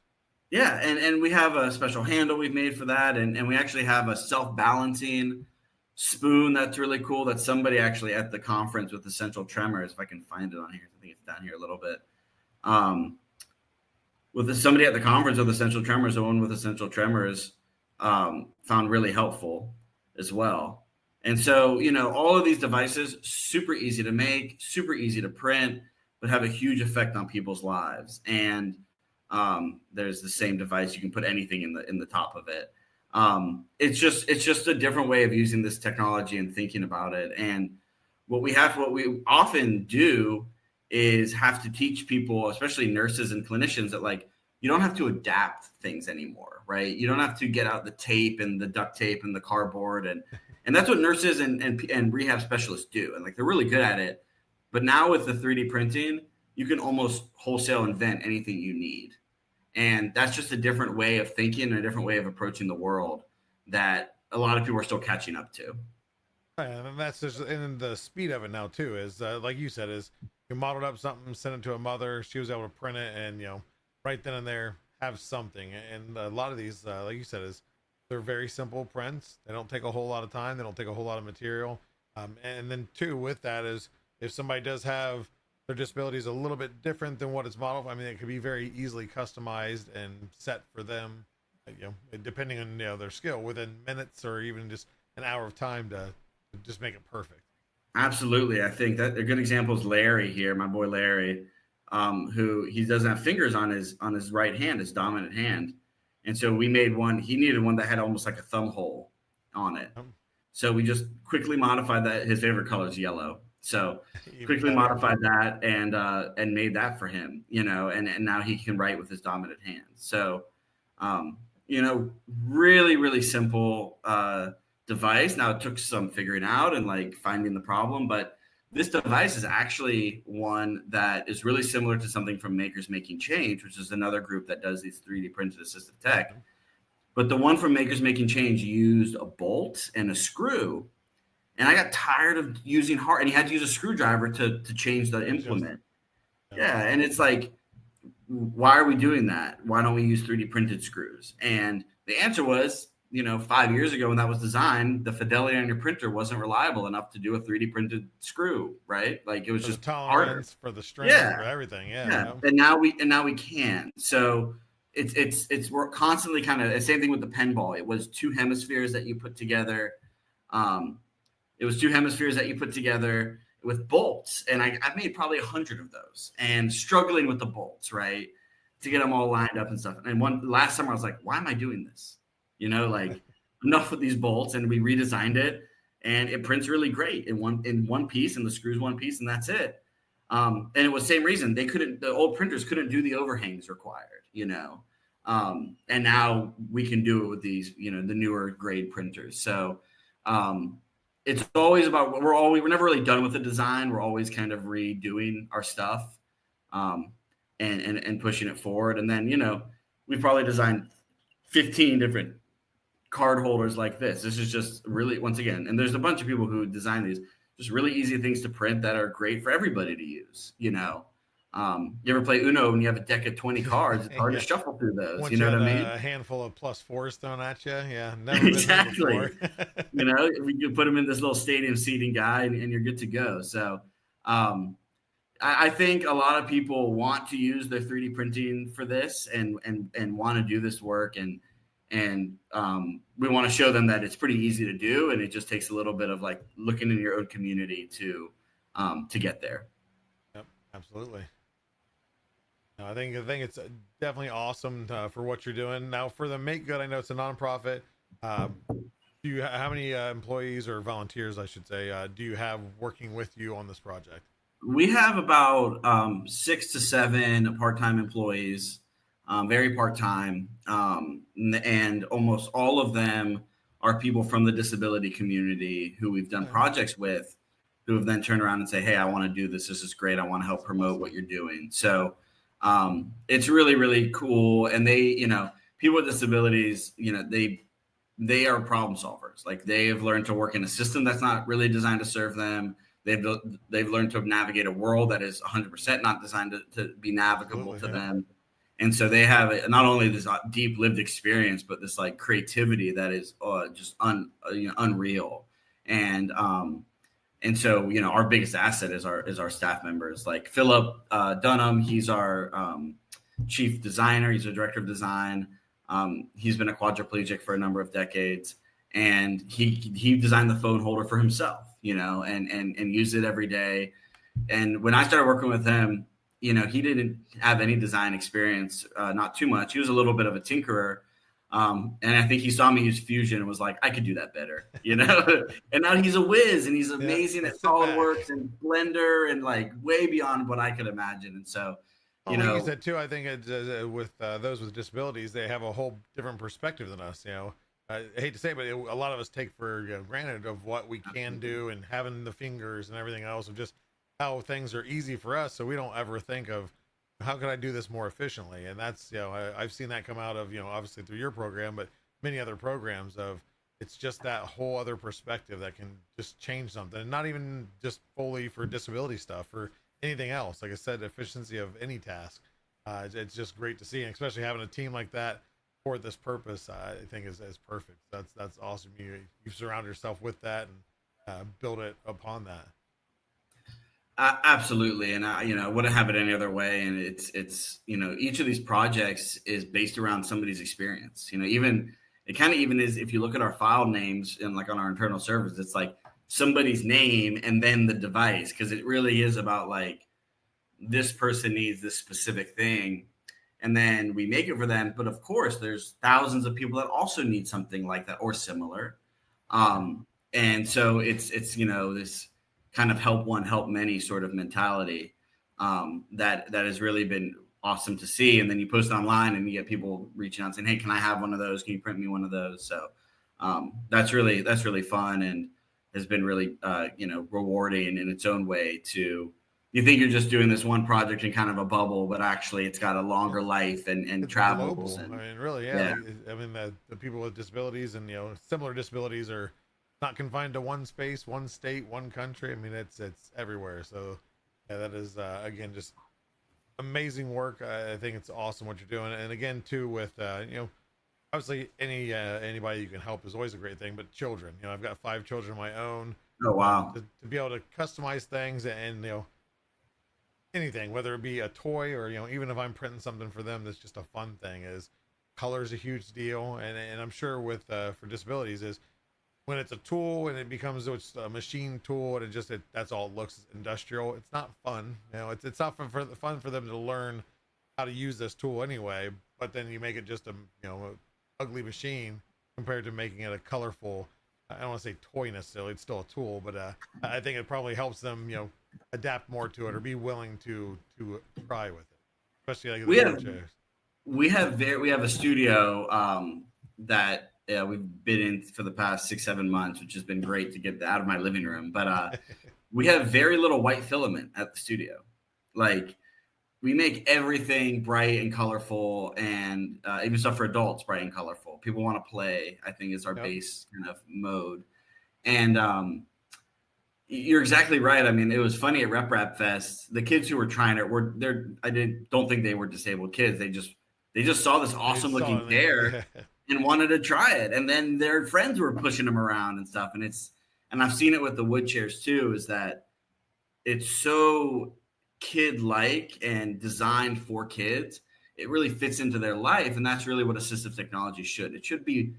Speaker 5: Yeah, and we have a special handle we've made for that, and we actually have a self-balancing spoon that's really cool that somebody actually at the conference with Essential Tremors, if I can find it on here, I think it's down here a little bit. Somebody at the conference with Essential Tremors, the one with Essential Tremors, found really helpful as well. And so, all of these devices, super easy to make, super easy to print, but have a huge effect on people's lives. And there's the same device. You can put anything in the top of it. It's just a different way of using this technology and thinking about it. And what we often do is have to teach people, especially nurses and clinicians, that like, you don't have to adapt things anymore, right? You don't have to get out the tape and the duct tape and the cardboard. And that's what nurses and rehab specialists do. And like, they're really good at it. But now with the 3D printing, you can almost wholesale invent anything you need. And that's just a different way of thinking and a different way of approaching the world that a lot of people are still catching up to.
Speaker 1: And that's just, and the speed of it now too is like you said, is you modeled up something, sent it to a mother, she was able to print it, and right then and there have something. And a lot of these, like you said, is they're very simple prints. They don't take a whole lot of time. They don't take a whole lot of material. And then too, with that is if somebody does have their disability is a little bit different than what it's modeled. I mean, it could be very easily customized and set for them, depending on their skill, within minutes or even just an hour of time to just make it perfect.
Speaker 5: Absolutely. I think that a good example is Larry here, my boy Larry, who he doesn't have fingers on his right hand, his dominant hand. And so we made one, he needed one that had almost like a thumb hole on it. So we just quickly modified that. His favorite color is yellow. So quickly modified that and made that for him, and now he can write with his dominant hand. So, really, really simple device. Now it took some figuring out and like finding the problem, but this device is actually one that is really similar to something from Makers Making Change, which is another group that does these 3D printed assistive tech. But the one from Makers Making Change used a bolt and a screw. And I got tired of using and he had to use a screwdriver to change the implement. Yeah. And it's like, why are we doing that? Why don't we use 3D printed screws? And the answer was, 5 years ago when that was designed, the fidelity on your printer wasn't reliable enough to do a 3D printed screw, right? Like it was
Speaker 1: For the
Speaker 5: just harder.
Speaker 1: tolerance, for the strength,
Speaker 5: Yeah.
Speaker 1: for everything. Yeah.
Speaker 5: Yeah. And now we can. So it's we're constantly kind of the same thing with the pen ball. It was two hemispheres that you put together. It was two hemispheres that you put together with bolts, and I made probably 100 of those, and struggling with the bolts, right, to get them all lined up and stuff. And last summer I was like, why am I doing this? Like enough with these bolts, and we redesigned it, and it prints really great in one piece, and the screws one piece, and that's it. And it was the same reason the old printers couldn't do the overhangs required, and now we can do it with these, the newer grade printers. So, it's always about, we're never really done with the design. We're always kind of redoing our stuff, and pushing it forward. And then, we've probably designed 15 different card holders like this. This is just really, once again, and there's a bunch of people who design these, just really easy things to print that are great for everybody to use. You ever play Uno and you have a deck of 20 cards? It's hard to shuffle through those.
Speaker 1: Once
Speaker 5: you know what I mean?
Speaker 1: A handful of +4s thrown at you. Yeah, never
Speaker 5: exactly.
Speaker 1: Been before.
Speaker 5: We could put them in this little stadium seating guy, and you're good to go. So, I think a lot of people want to use their 3D printing for this, and want to do this work, and we want to show them that it's pretty easy to do, and it just takes a little bit of like looking in your own community to get there.
Speaker 1: Yep, absolutely. No, I think it's definitely awesome for what you're doing. Now for the MakeGood, I know it's a nonprofit. How many employees or volunteers, I should say, do you have working with you on this project?
Speaker 5: We have about 6 to 7 part-time employees, very part-time, and almost all of them are people from the disability community who we've done projects with, who have then turned around and say, hey, I want to do this. This is great. I want to help promote what you're doing. So it's really, really cool. And they, people with disabilities, they are problem solvers. Like they have learned to work in a system that's not really designed to serve them. They've learned to navigate a world that is 100% not designed to be navigable to them. And so they have not only this deep lived experience, but this like creativity that is just unreal. And so, our biggest asset is our staff members, like Philip Dunham. He's our chief designer. He's a director of design. He's been a quadriplegic for a number of decades, and he designed the phone holder for himself, and used it every day. And when I started working with him, he didn't have any design experience, not too much. He was a little bit of a tinkerer. And I think he saw me use Fusion and was like, I could do that better, and now he's a whiz, and he's amazing at SolidWorks and Blender, and like way beyond what I could imagine. And so,
Speaker 1: like you said too, I think it's, with those with disabilities, they have a whole different perspective than us. I hate to say it, but a lot of us take for granted of what we can do, and having the fingers and everything else, of just how things are easy for us. So we don't ever think of, how can I do this more efficiently? And that's, I've seen that come out of, obviously through your program, but many other programs of, it's just that whole other perspective that can just change something, and not even just fully for disability stuff, or anything else. Like I said, efficiency of any task. It's just great to see, and especially having a team like that for this purpose, I think is perfect. That's awesome. You surround yourself with that, and build it upon that.
Speaker 5: Absolutely. And I wouldn't have it any other way. And it's, each of these projects is based around somebody's experience, even it kind of even is, if you look at our file names and like on our internal servers, it's like somebody's name and then the device. Cause it really is about like, this person needs this specific thing, and then we make it for them. But of course there's thousands of people that also need something like that or similar. And so it's, this kind of help one, help many sort of mentality, that has really been awesome to see. And then you post online and you get people reaching out saying, hey, can I have one of those? Can you print me one of those? So that's really fun, and has been really, rewarding in its own way. You think you're just doing this one project in kind of a bubble, but actually it's got a longer life and travels. And,
Speaker 1: I mean, really, yeah. I mean, the people with disabilities and, similar disabilities are not confined to one space, one state, one country. I mean, it's everywhere. So yeah, that is again just amazing work. I think it's awesome what you're doing. And again, too, with obviously anybody you can help is always a great thing. But children, I've got 5 children of my own.
Speaker 5: Oh wow.
Speaker 1: To be able to customize things and anything, whether it be a toy or even if I'm printing something for them that's just a fun thing, is color is a huge deal. And I'm sure with for disabilities is when it's a tool and it becomes it's a machine tool and that's all it looks industrial, it's not fun. It's not fun for them to learn how to use this tool anyway. But then you make it just a ugly machine compared to making it a colorful, I don't want to say toy necessarily, it's still a tool, but I think it probably helps them adapt more to it or be willing to try with it, especially like
Speaker 5: we have a studio that we've been in for the past 6-7 months, which has been great to get out of my living room. But we have very little white filament at the studio. Like, we make everything bright and colorful, and even stuff for adults, bright and colorful. People want to play, I think, is our base kind of mode. And you're exactly right. I mean, it was funny at Rep Rap Fest. The kids who were trying it don't think they were disabled kids. They just saw this awesome looking bear and wanted to try it. And then their friends were pushing them around and stuff. And I've seen it with the wood chairs too, is that it's so kid-like and designed for kids. It really fits into their life. And that's really what assistive technology should. It should be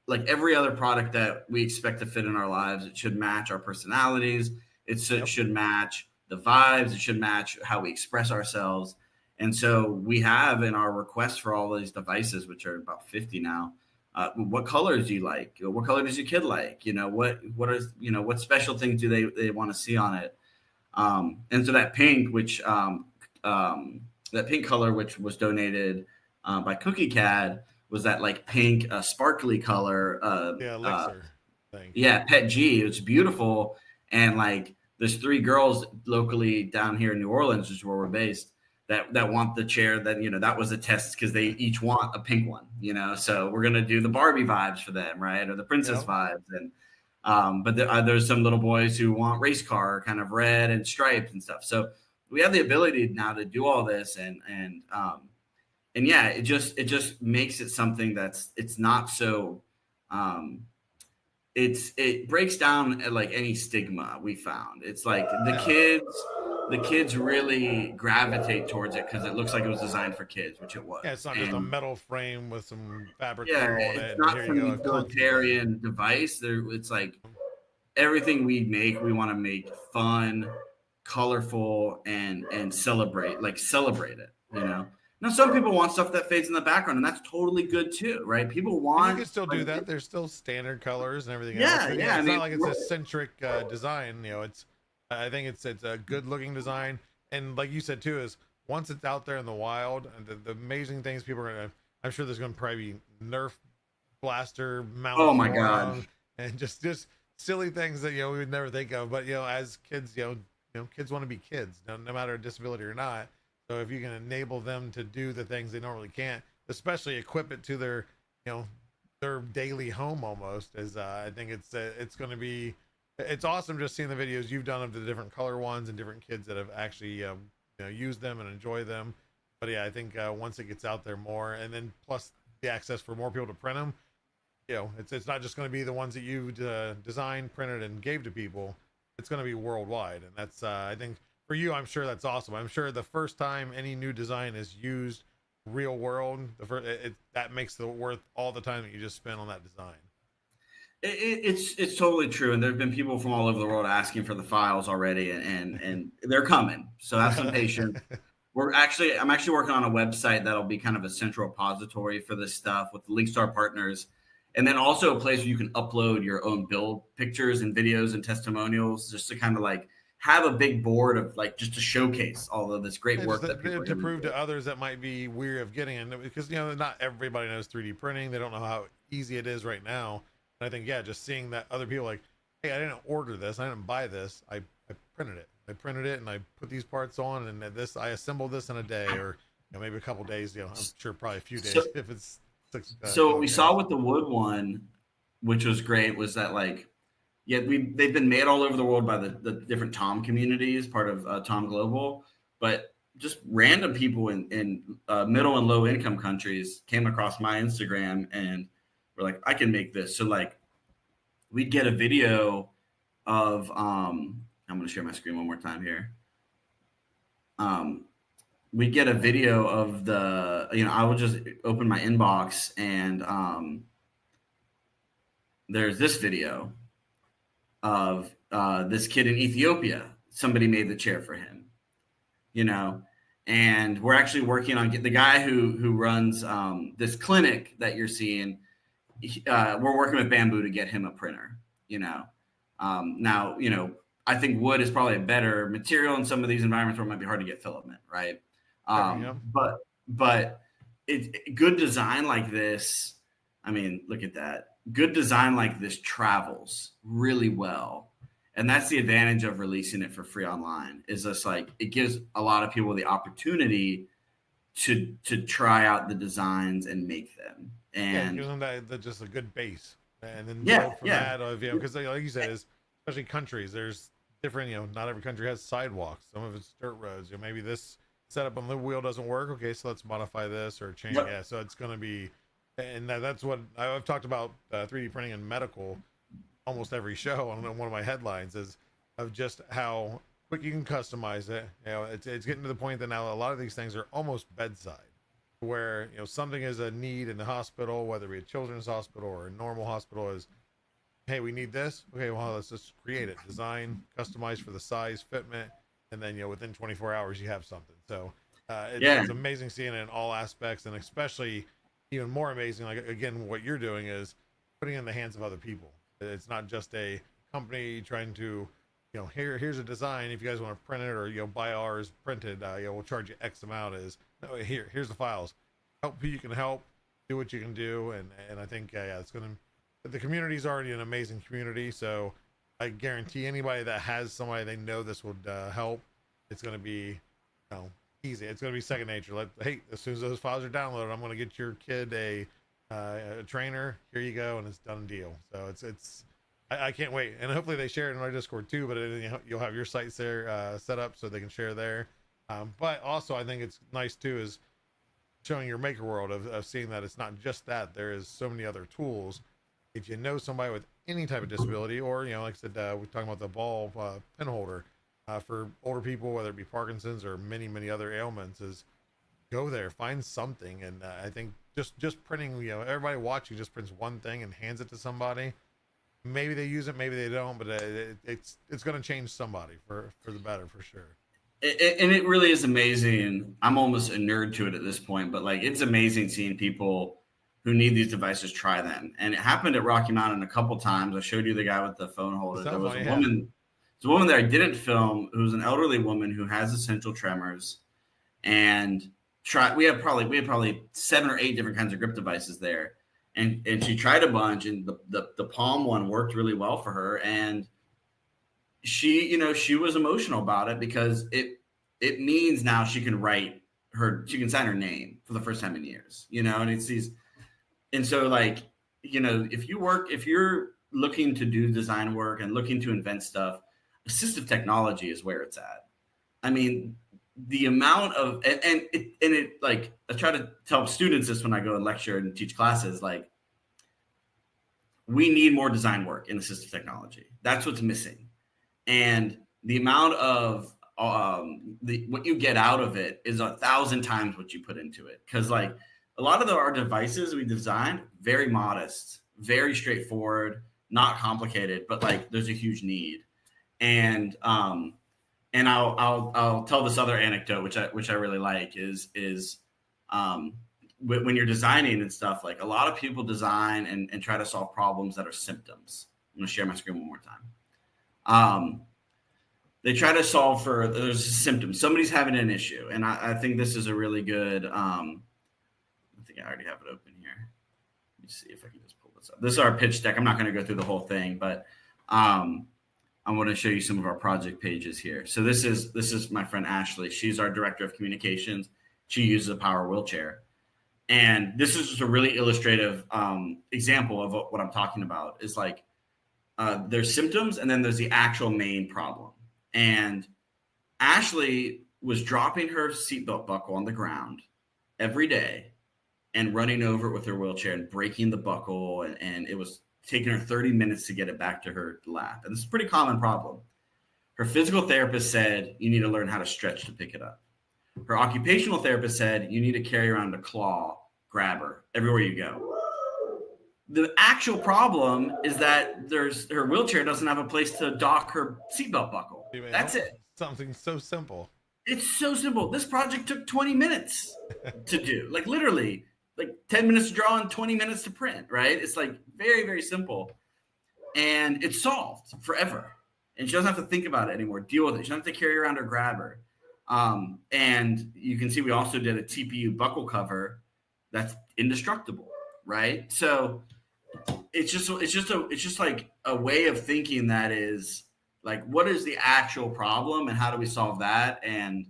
Speaker 5: like every other product that we expect to fit in our lives. It should match our personalities. It should match the vibes. It should match how we express ourselves. And so we have in our request for all these devices, which are about 50 now, what colors do you like? What color does your kid like? What special things do they want to see on it? And so that pink, that pink color, which was donated by Cookie Cad, was that like pink, sparkly color.
Speaker 1: Elixir thing.
Speaker 5: Yeah, Pet G. It's beautiful. And like, there's 3 girls locally down here in New Orleans, which is where we're based, that want the chair. That that was a test because they each want a pink one. So we're gonna do the Barbie vibes for them, right, or the princess vibes. And but there's some little boys who want race car, kind of red and stripes and stuff. So we have the ability now to do all this, and yeah, it just makes it something it's not so. It breaks down like any stigma we found. It's like the kids really gravitate towards it because it looks like it was designed for kids, which it was.
Speaker 1: Yeah, it's not just a metal frame with some fabric
Speaker 5: on
Speaker 1: it.
Speaker 5: It's not some utilitarian device. It's like everything we make, we want to make fun, colorful, and celebrate it. Now, some people want stuff that fades in the background, and that's totally good too, right? People want.
Speaker 1: You can still do that. There's still standard colors and everything
Speaker 5: else.
Speaker 1: But it's not like it's a centric design. I think it's a good looking design, and like you said too, is once it's out there in the wild, the amazing things people are gonna. I'm sure there's gonna probably be Nerf blaster mount.
Speaker 5: Oh my god!
Speaker 1: And just silly things that we would never think of. But as kids, kids want to be kids, no matter disability or not. So if you can enable them to do the things they normally can't, especially equip it to their their daily home almost, is I think it's going to be. It's awesome just seeing the videos you've done of the different color ones and different kids that have actually used them and enjoy them. But yeah, I think once it gets out there more, and then plus the access for more people to print them, it's not just going to be the ones that you designed, printed, and gave to people. It's going to be worldwide, and that's I think for you, I'm sure that's awesome. I'm sure the first time any new design is used real world, that makes it worth all the time that you just spent on that design.
Speaker 5: It's totally true, and there have been people from all over the world asking for the files already, and they're coming. So have some patience. I'm actually working on a website that'll be kind of a central repository for this stuff with links to our partners, and then also a place where you can upload your own build pictures and videos and testimonials, just to kind of like have a big board of like just to showcase all of this great work that people
Speaker 1: to prove to others that might be weary of getting it, because not everybody knows 3D printing. They don't know how easy it is right now. And I think, just seeing that other people like, hey, I didn't order this, I didn't buy this, I printed it. I printed it and I put these parts on, and I assembled this in a day, or maybe a couple days. I'm sure probably a few days if it's 6.
Speaker 5: So what we saw with the wood one, which was great, was that like, they've been made all over the world by the different Tom communities, part of Tom Global, but just random people in middle and low income countries came across my Instagram and were like, I can make this. So like we'd get a video of, I'm going to share my screen one more time here. We'd get a video of the, I would just open my inbox and there's this video of this kid in Ethiopia. Somebody made the chair for him, and we're actually working on the guy who runs this clinic that you're seeing. We're working with Bamboo to get him a printer, now, I think wood is probably a better material in some of these environments where it might be hard to get filament, right? But good design like this, I mean, look at that. Good design like this travels really well. And that's the advantage of releasing it for free online, is just like it gives a lot of people the opportunity to try out the designs and make them. And
Speaker 1: gives them that just a good base. And then build from that, because like you said, especially countries, there's different, not every country has sidewalks. Some of it's dirt roads. Maybe this setup on the wheel doesn't work. Okay, so let's modify this or change.
Speaker 5: Yep.
Speaker 1: Yeah, so it's going to be, and that's what I've talked about 3D printing in medical almost every show. On one of my headlines is of just how quick you can customize it. It's getting to the point that now a lot of these things are almost bedside, where something is a need in the hospital, whether it be a children's hospital or a normal hospital, is, hey, we need this. Okay, well, let's just create it, design, customize for the size, fitment, and then within 24 hours you have something. So it's amazing seeing it in all aspects, and especially even more amazing, like again, what you're doing is putting it in the hands of other people. It's not just a company trying to, here's a design. If you guys want to print it or buy ours printed, we'll charge you X amount. No, here's the files. Help who you can help, do what you can do, and I think it's gonna. The community is already an amazing community, so I guarantee anybody that has somebody they know this would help, it's going to be easy. It's going to be second nature. Like, hey, as soon as those files are downloaded, I'm going to get your kid a trainer. Here you go, and it's done deal. So I can't wait, and hopefully they share it in our Discord too. But you'll have your sites there set up so they can share there. But also, I think it's nice too is showing your maker world of seeing that it's not just that. There is so many other tools. If you know somebody with any type of disability, or like I said, we're talking about the ball pen holder for older people, whether it be Parkinson's or many other ailments, is go there, find something. And I think just printing, everybody watching just prints one thing and hands it to somebody. Maybe they use it, maybe they don't, but it's going to change somebody for the better, for sure.
Speaker 5: And it really is amazing. I'm almost a nerd to it at this point, but like it's amazing seeing people who need these devices try them. And it happened at Rocky Mountain a couple times. I showed you the guy with the phone holder. There was a woman. There's a woman there I didn't film, who's an elderly woman who has essential tremors, and we had probably 7 or 8 different kinds of grip devices there, and she tried a bunch, and the palm one worked really well for her, and she was emotional about it because it means now she can sign her name for the first time in years, and it's these. And so like, if you're looking to do design work and looking to invent stuff, assistive technology is where it's at. I mean, the amount of, and it like, I try to tell students this when I go and lecture and teach classes, like, we need more design work in assistive technology. That's what's missing. And the amount of what you get out of it is 1,000 times what you put into it. Cause like, a lot of our devices we designed, very modest, very straightforward, not complicated, but like there's a huge need. And I'll tell this other anecdote, which I really like is when you're designing and stuff, like a lot of people design and try to solve problems that are symptoms. I'm gonna share my screen one more time. They try to solve there's a symptom. Somebody's having an issue. And I think this is a really good, I think I already have it open here. Let me see if I can just pull this up. This is our pitch deck. I'm not going to go through the whole thing, but I want to show you some of our project pages here. So this is my friend Ashley. She's our director of communications. She uses a power wheelchair. And this is just a really illustrative example of what I'm talking about. Is like there's symptoms and then there's the actual main problem. And Ashley was dropping her seatbelt buckle on the ground every day and running over it with her wheelchair and breaking the buckle. And it was taking her 30 minutes to get it back to her lap. And this is a pretty common problem. Her physical therapist said, you need to learn how to stretch to pick it up. Her occupational therapist said, you need to carry around a claw grabber everywhere you go. The actual problem is that her wheelchair doesn't have a place to dock her seatbelt buckle. That's it.
Speaker 1: Something so simple.
Speaker 5: It's so simple. This project took 20 minutes to do. Like literally, like 10 minutes to draw and 20 minutes to print, right? It's like very, very simple. And it's solved forever. And she doesn't have to think about it anymore, deal with it. She doesn't have to carry around her grabber. And you can see we also did a TPU buckle cover that's indestructible, right? So it's just like a way of thinking that is like, what is the actual problem and how do we solve that? And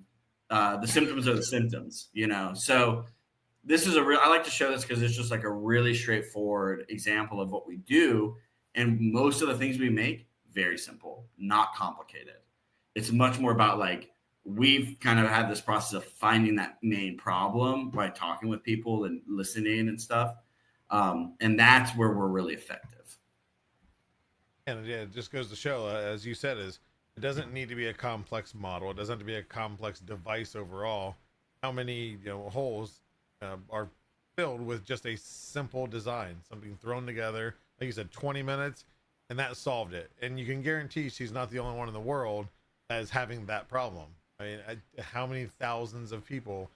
Speaker 5: the symptoms are the symptoms, you know? So this is I like to show this because it's just like a really straightforward example of what we do. And most of the things we make, very simple, not complicated. It's much more about like, we've kind of had this process of finding that main problem by talking with people and listening and stuff. And that's where we're really effective.
Speaker 1: And yeah, it just goes to show, as you said, is it doesn't need to be a complex model. It doesn't have to be a complex device overall. How many holes are filled with just a simple design, something thrown together, like you said, 20 minutes, and that solved it. And you can guarantee she's not the only one in the world that is having that problem. I mean, how many thousands of people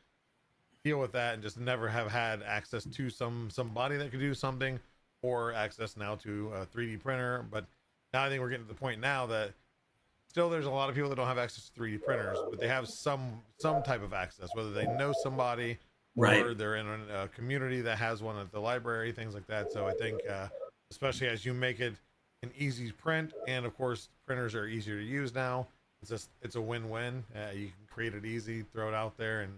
Speaker 1: deal with that and just never have had access to somebody that could do something, or access now to a 3D printer. But now I think we're getting to the point now that still there's a lot of people that don't have access to 3D printers, but they have some type of access, whether they know somebody or
Speaker 5: right.
Speaker 1: they're in a community that has one at the library, things like that. So I think especially as you make it an easy print, and of course printers are easier to use now, it's a win-win. You can create it easy, throw it out there, and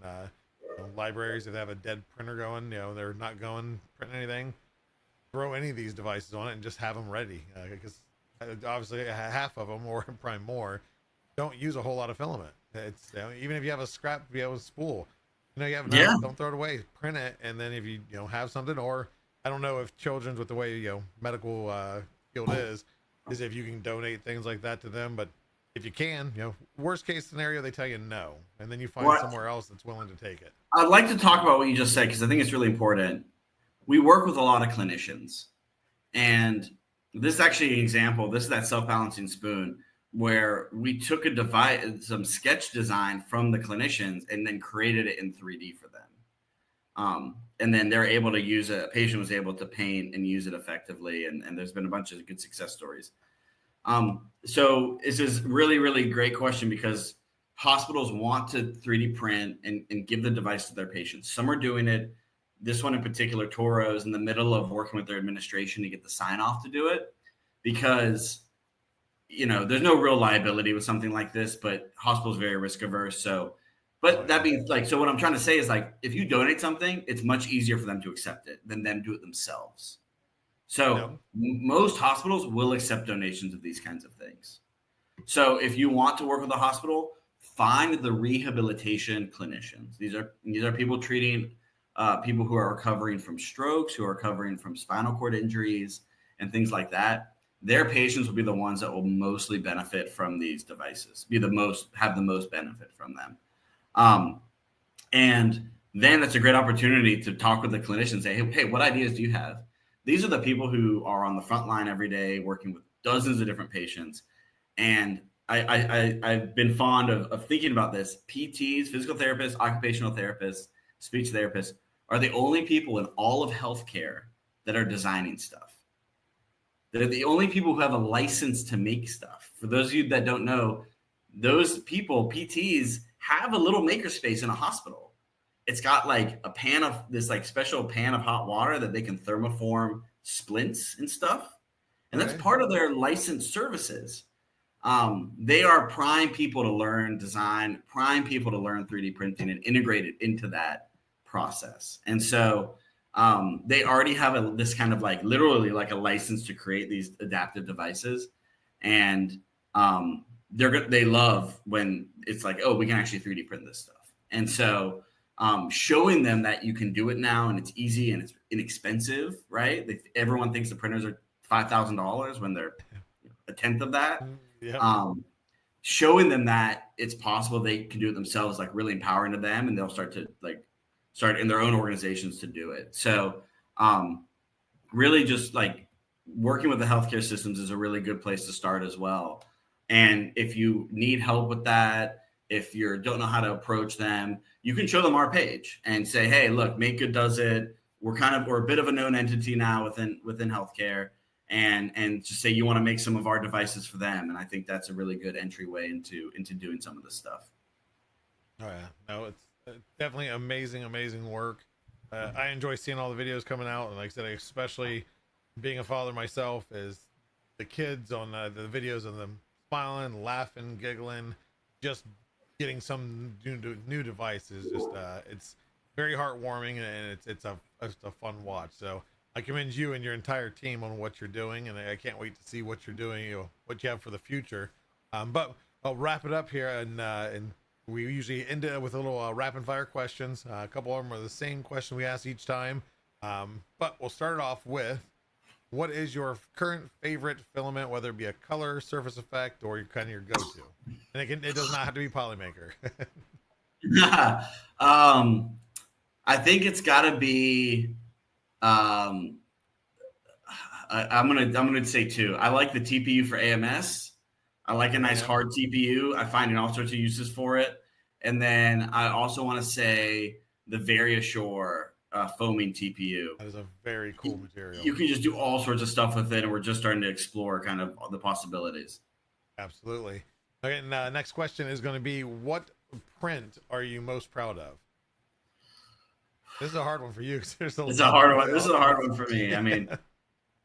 Speaker 1: libraries, if they have a dead printer going, they're not going print anything, throw any of these devices on it and just have them ready, because obviously half of them, or probably more, don't use a whole lot of filament. It's even if you have a scrap, you have a spool, you have enough, don't throw it away, print it. And then if you have something, or I don't know if children's, with the way medical field is if you can donate things like that to them. But if you can, worst case scenario, they tell you no, and then you find somewhere else that's willing to take it.
Speaker 5: I'd like to talk about what you just said, because I think it's really important. We work with a lot of clinicians, and this is actually an example. This is that self-balancing spoon, where we took a device, some sketch design from the clinicians, and then created it in 3D for them. And then they're able to use it. A patient was able to paint and use it effectively. And there's been a bunch of good success stories. So this is really, really great question, because hospitals want to 3D print and give the device to their patients. Some are doing it. This one in particular, Toro, is in the middle of working with their administration to get the sign off to do it, because, there's no real liability with something like this, but hospitals are very risk averse. So, but that being so what I'm trying to say is, like, if you donate something, it's much easier for them to accept it than them do it themselves. So most hospitals will accept donations of these kinds of things. So if you want to work with a hospital, find the rehabilitation clinicians. These are people treating people who are recovering from strokes, who are recovering from spinal cord injuries and things like that. Their patients will be the ones that will mostly benefit from these devices, have the most benefit from them. And then it's a great opportunity to talk with the clinician and say, hey, what ideas do you have? These are the people who are on the front line every day working with dozens of different patients. And I've been fond of thinking about this. PTs, physical therapists, occupational therapists, speech therapists are the only people in all of healthcare that are designing stuff. They're the only people who have a license to make stuff. For those of you that don't know, those people, PTs, have a little makerspace in a hospital. It's got like a pan of this like special pan of hot water that they can thermoform splints and stuff. And that's part of their licensed services. They are prime people to learn design, prime people to learn 3D printing and integrate it into that process. And so they already have this kind of like literally like a license to create these adaptive devices. And they love when it's like, oh, we can actually 3D print this stuff. And so showing them that you can do it now and it's easy and it's inexpensive, right? Everyone thinks the printers are $5,000 when they're a tenth of that.
Speaker 1: Yeah.
Speaker 5: Showing them that it's possible they can do it themselves, like really empowering to them, and they'll start in their own organizations to do it. So really just like working with the healthcare systems is a really good place to start as well. And if you need help with that, if you don't know how to approach them, you can show them our page and say, hey, look, MakeGood does it. We're a bit of a known entity now within healthcare, and just say you want to make some of our devices for them. And I think that's a really good entryway into doing some of this stuff.
Speaker 1: Oh yeah, no, it's definitely amazing work. I enjoy seeing all the videos coming out, and like I said, especially being a father myself, is the kids on the videos of them smiling, laughing, giggling, just getting some new devices. Just it's very heartwarming, and it's a fun watch. So I commend you and your entire team on what you're doing, and I can't wait to see what you're doing, what you have for the future. But I'll wrap it up here, and we usually end it with a little rapid fire questions. A couple of them are the same question we ask each time, but we'll start it off with, what is your current favorite filament, whether it be a color, surface effect, or your go-to? And it does not have to be Polymaker.
Speaker 5: I think it's got to be. I'm gonna say two. I like the TPU for AMS. I like a nice hard TPU. I find all sorts of uses for it. And then I also want to say the VariAssure foaming TPU.
Speaker 1: That is a very cool material.
Speaker 5: You can just do all sorts of stuff with it, and we're just starting to explore kind of the possibilities.
Speaker 1: Absolutely. Okay, and next question is going to be, what print are you most proud of? This is a hard one for you. It's a hard one.
Speaker 5: This is a hard one for me. I mean,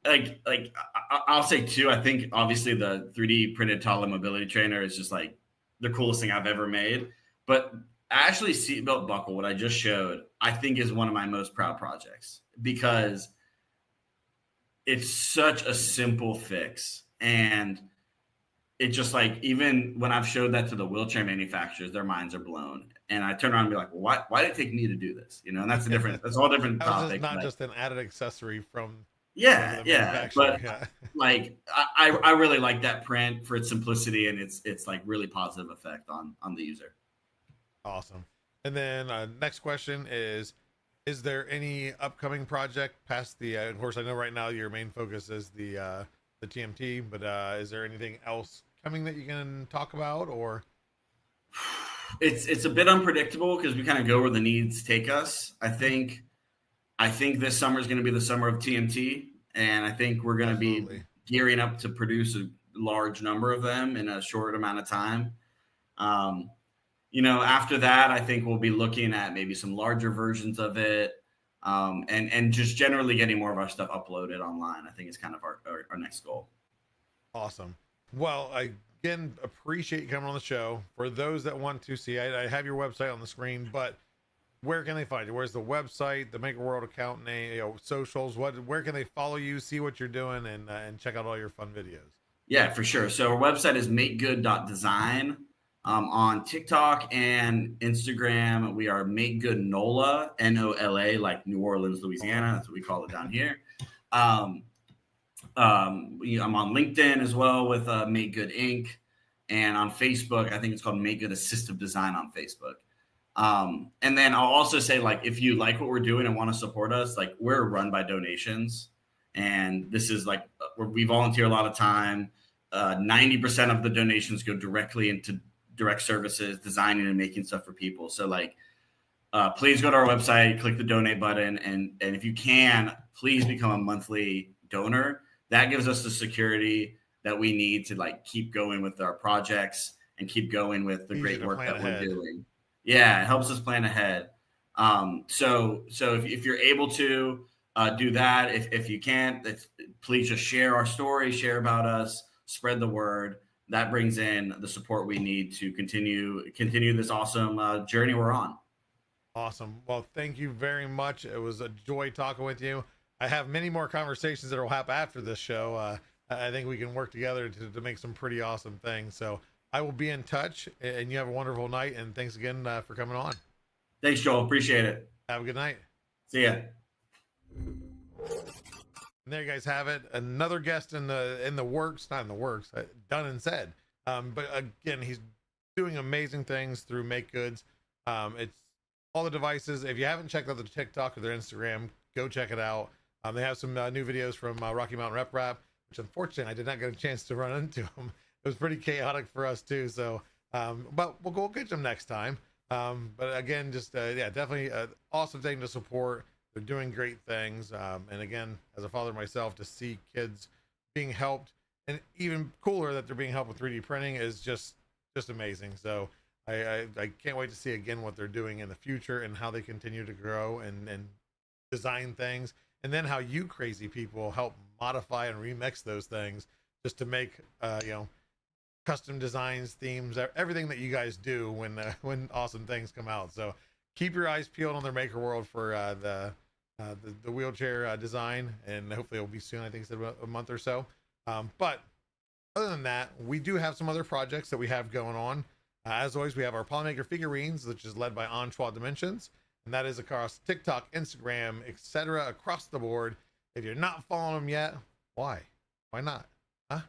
Speaker 5: I'll say two. I think obviously the 3D printed Tala mobility trainer is just like the coolest thing I've ever made. But actually, seatbelt buckle, what I just showed, I think is one of my most proud projects, because it's such a simple fix. And it just like, even when I've showed that to the wheelchair manufacturers, their minds are blown. And I turn around and be like, well, why did it take me to do this? And that's that's all different topic.
Speaker 1: Not just an added accessory from.
Speaker 5: Yeah. But like, I really like that print for its simplicity, and it's like really positive effect on the user.
Speaker 1: Awesome. And then next question is there any upcoming project past the, of course, I know right now your main focus is the TMT, but is there anything else coming that you can talk about, or?
Speaker 5: It's a bit unpredictable because we kind of go where the needs take us. I think this summer is going to be the summer of TMT, and I think we're going to be gearing up to produce a large number of them in a short amount of time. After that, I think we'll be looking at maybe some larger versions of it, and just generally getting more of our stuff uploaded online. I think is kind of our next goal.
Speaker 1: Awesome. Well, I again appreciate you coming on the show. For those that want to see, I have your website on the screen, but where can they find you? Where's the website, the Make World account name, socials? Where can they follow you, see what you're doing, and check out all your fun videos?
Speaker 5: Yeah, for sure. So our website is makegood.design. On TikTok and Instagram, we are MakeGood NOLA, NOLA, like New Orleans, Louisiana. That's what we call it down here. I'm on LinkedIn as well with MakeGood Inc. And on Facebook, I think it's called MakeGood Assistive Design on Facebook. And then I'll also say, like, if you like what we're doing and want to support us, like, we're run by donations. And this is like, we volunteer a lot of time. 90% of the donations go directly into direct services, designing and making stuff for people. So like, please go to our website, click the donate button. And if you can, please become a monthly donor. That gives us the security that we need to like keep going with our projects and keep going with the great work that we're doing. Yeah, it helps us plan ahead. So if you're able to do that, if you can't, please just share our story, share about us, spread the word. That brings in the support we need to continue this awesome journey we're on.
Speaker 1: Awesome. Well, thank you very much. It was a joy talking with you. I have many more conversations that will happen after this show. I think we can work together to make some pretty awesome things. So I will be in touch, and you have a wonderful night. And thanks again for coming on.
Speaker 5: Thanks, Joel. Appreciate it.
Speaker 1: Have a good night.
Speaker 5: See ya.
Speaker 1: And there you guys have it. Another guest in the works, not in the works, done and said. But again, he's doing amazing things through MakeGoods. It's all the devices. If you haven't checked out their TikTok or their Instagram, go check it out. They have some new videos from Rocky Mountain Rep Rap, which unfortunately I did not get a chance to run into them. It was pretty chaotic for us too. So, but we'll go get them next time. But again, just yeah, definitely an awesome thing to support. They're doing great things. And again, as a father myself, to see kids being helped, and even cooler that they're being helped with 3D printing, is just amazing. So I can't wait to see again what they're doing in the future and how they continue to grow and design things, and then how you crazy people help modify and remix those things just to make you know, custom designs, themes, everything that you guys do when awesome things come out. So keep your eyes peeled on their Maker World for the wheelchair design, and hopefully it'll be soon. I think it's about a month or so. But other than that, we do have some other projects that we have going on. As always, we have our Polymaker figurines, which is led by Onshwa Dimensions, and that is across TikTok, Instagram, etc., across the board. If you're not following them yet, why not? Huh?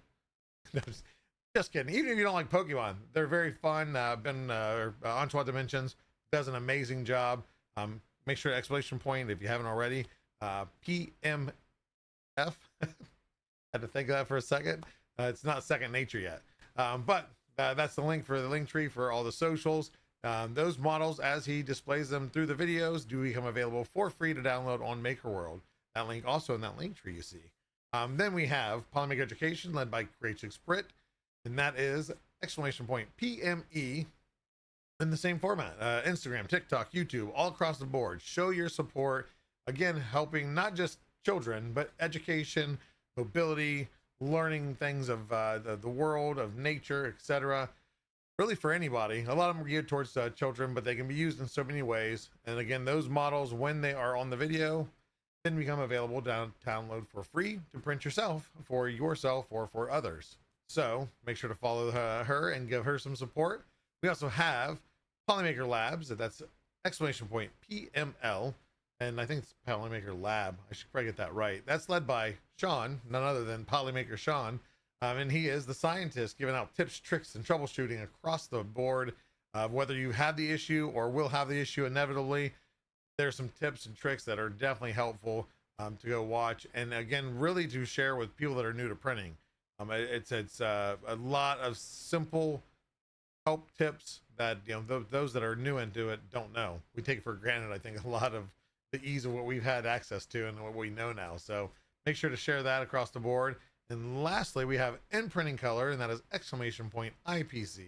Speaker 1: Just kidding. Even if you don't like Pokemon, they're very fun. Onshwa Dimensions does an amazing job. Make sure exclamation point if you haven't already. PMF. Had to think of that for a second. It's not second nature yet. But that's the link for the link tree for all the socials. Those models, as he displays them through the videos, do become available for free to download on Maker World. That link also in that link tree you see. Then we have Polymaker Education, led by Great Six Brit, and that is exclamation point PME in the same format. Instagram, TikTok, YouTube, all across the board. Show your support. Again, helping not just children, but education, mobility, learning things of the world, of nature, etc. Really for anybody. A lot of them are geared towards children, but they can be used in so many ways. And again, those models, when they are on the video, then become available download for free to print yourself for yourself or for others. So make sure to follow her and give her some support. We also have Polymaker Labs. That's exclamation point PML. And I think it's Polymaker Lab. I should probably get that right. That's led by Sean, none other than Polymaker Sean. And he is the scientist giving out tips, tricks, and troubleshooting across the board. Whether you have the issue or will have the issue inevitably, there's some tips and tricks that are definitely helpful to go watch. And again, really to share with people that are new to printing. It's a lot of simple help tips that, you know, those that are new into it don't know. We take it for granted, I think, a lot of the ease of what we've had access to and what we know now. So make sure to share that across the board. And lastly, we have In Printing Color, and that is exclamation point IPC.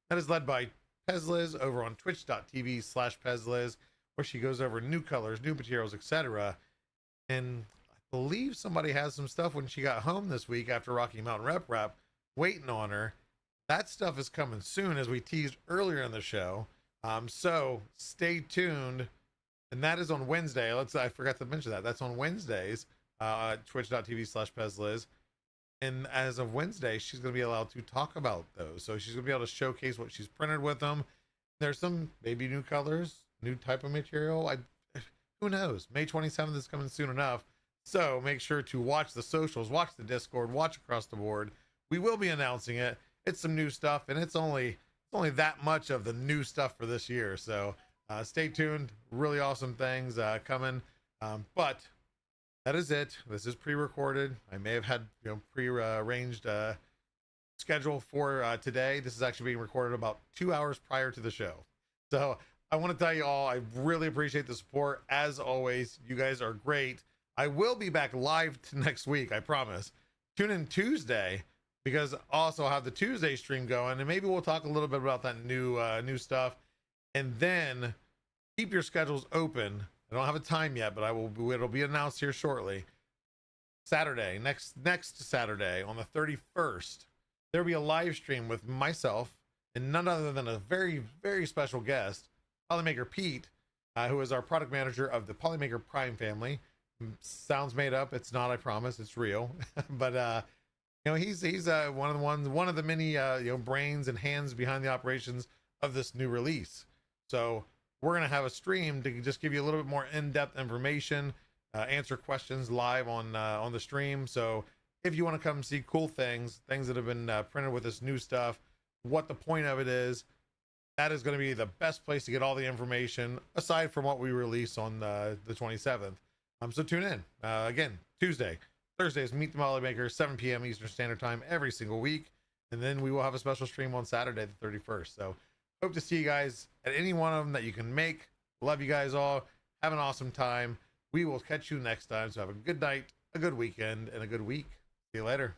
Speaker 1: That is led by Pezliz over on twitch.tv/Pezliz, where she goes over new colors, new materials, etc. And I believe somebody has some stuff when she got home this week after Rocky Mountain Rep Rap waiting on her. That stuff is coming soon, as we teased earlier in the show. So stay tuned. And that is on Wednesday. I forgot to mention that. That's on Wednesdays, twitch.tv/Pezliz. And as of Wednesday, she's going to be allowed to talk about those. So she's going to be able to showcase what she's printed with them. There's some maybe new colors, new type of material. Who knows? May 27th is coming soon enough. So make sure to watch the socials, watch the Discord, watch across the board. We will be announcing it. It's some new stuff, and it's only that much of the new stuff for this year. So stay tuned. Really awesome things coming. But that is it. This is pre-recorded. I may have had pre-arranged schedule for today. This is actually being recorded about 2 hours prior to the show. So I want to tell you all, I really appreciate the support. As always, you guys are great. I will be back live next week, I promise. Tune in Tuesday, because also I'll have the Tuesday stream going, and maybe we'll talk a little bit about that new stuff. And then keep your schedules open. I don't have a time yet, but it'll be announced here shortly. Saturday, next Saturday on the 31st, there'll be a live stream with myself and none other than a very, very special guest, Polymaker Pete, who is our product manager of the Polymaker Prime family. Sounds made up. It's not, I promise. It's real. But You know, he's one of the many brains and hands behind the operations of this new release. So we're gonna have a stream to just give you a little bit more in-depth information, answer questions live on the stream. So if you want to come see cool things that have been printed with this new stuff, what the point of it is, that is going to be the best place to get all the information aside from what we release on the 27th. So tune in again. Thursdays Meet the Polymaker, 7 p.m. Eastern Standard Time every single week, and then we will have a special stream on Saturday the 31st. So hope to see you guys at any one of them that you can make. Love you guys all. Have an awesome time. We will catch you next time. So have a good night, a good weekend, and a good week. See you later.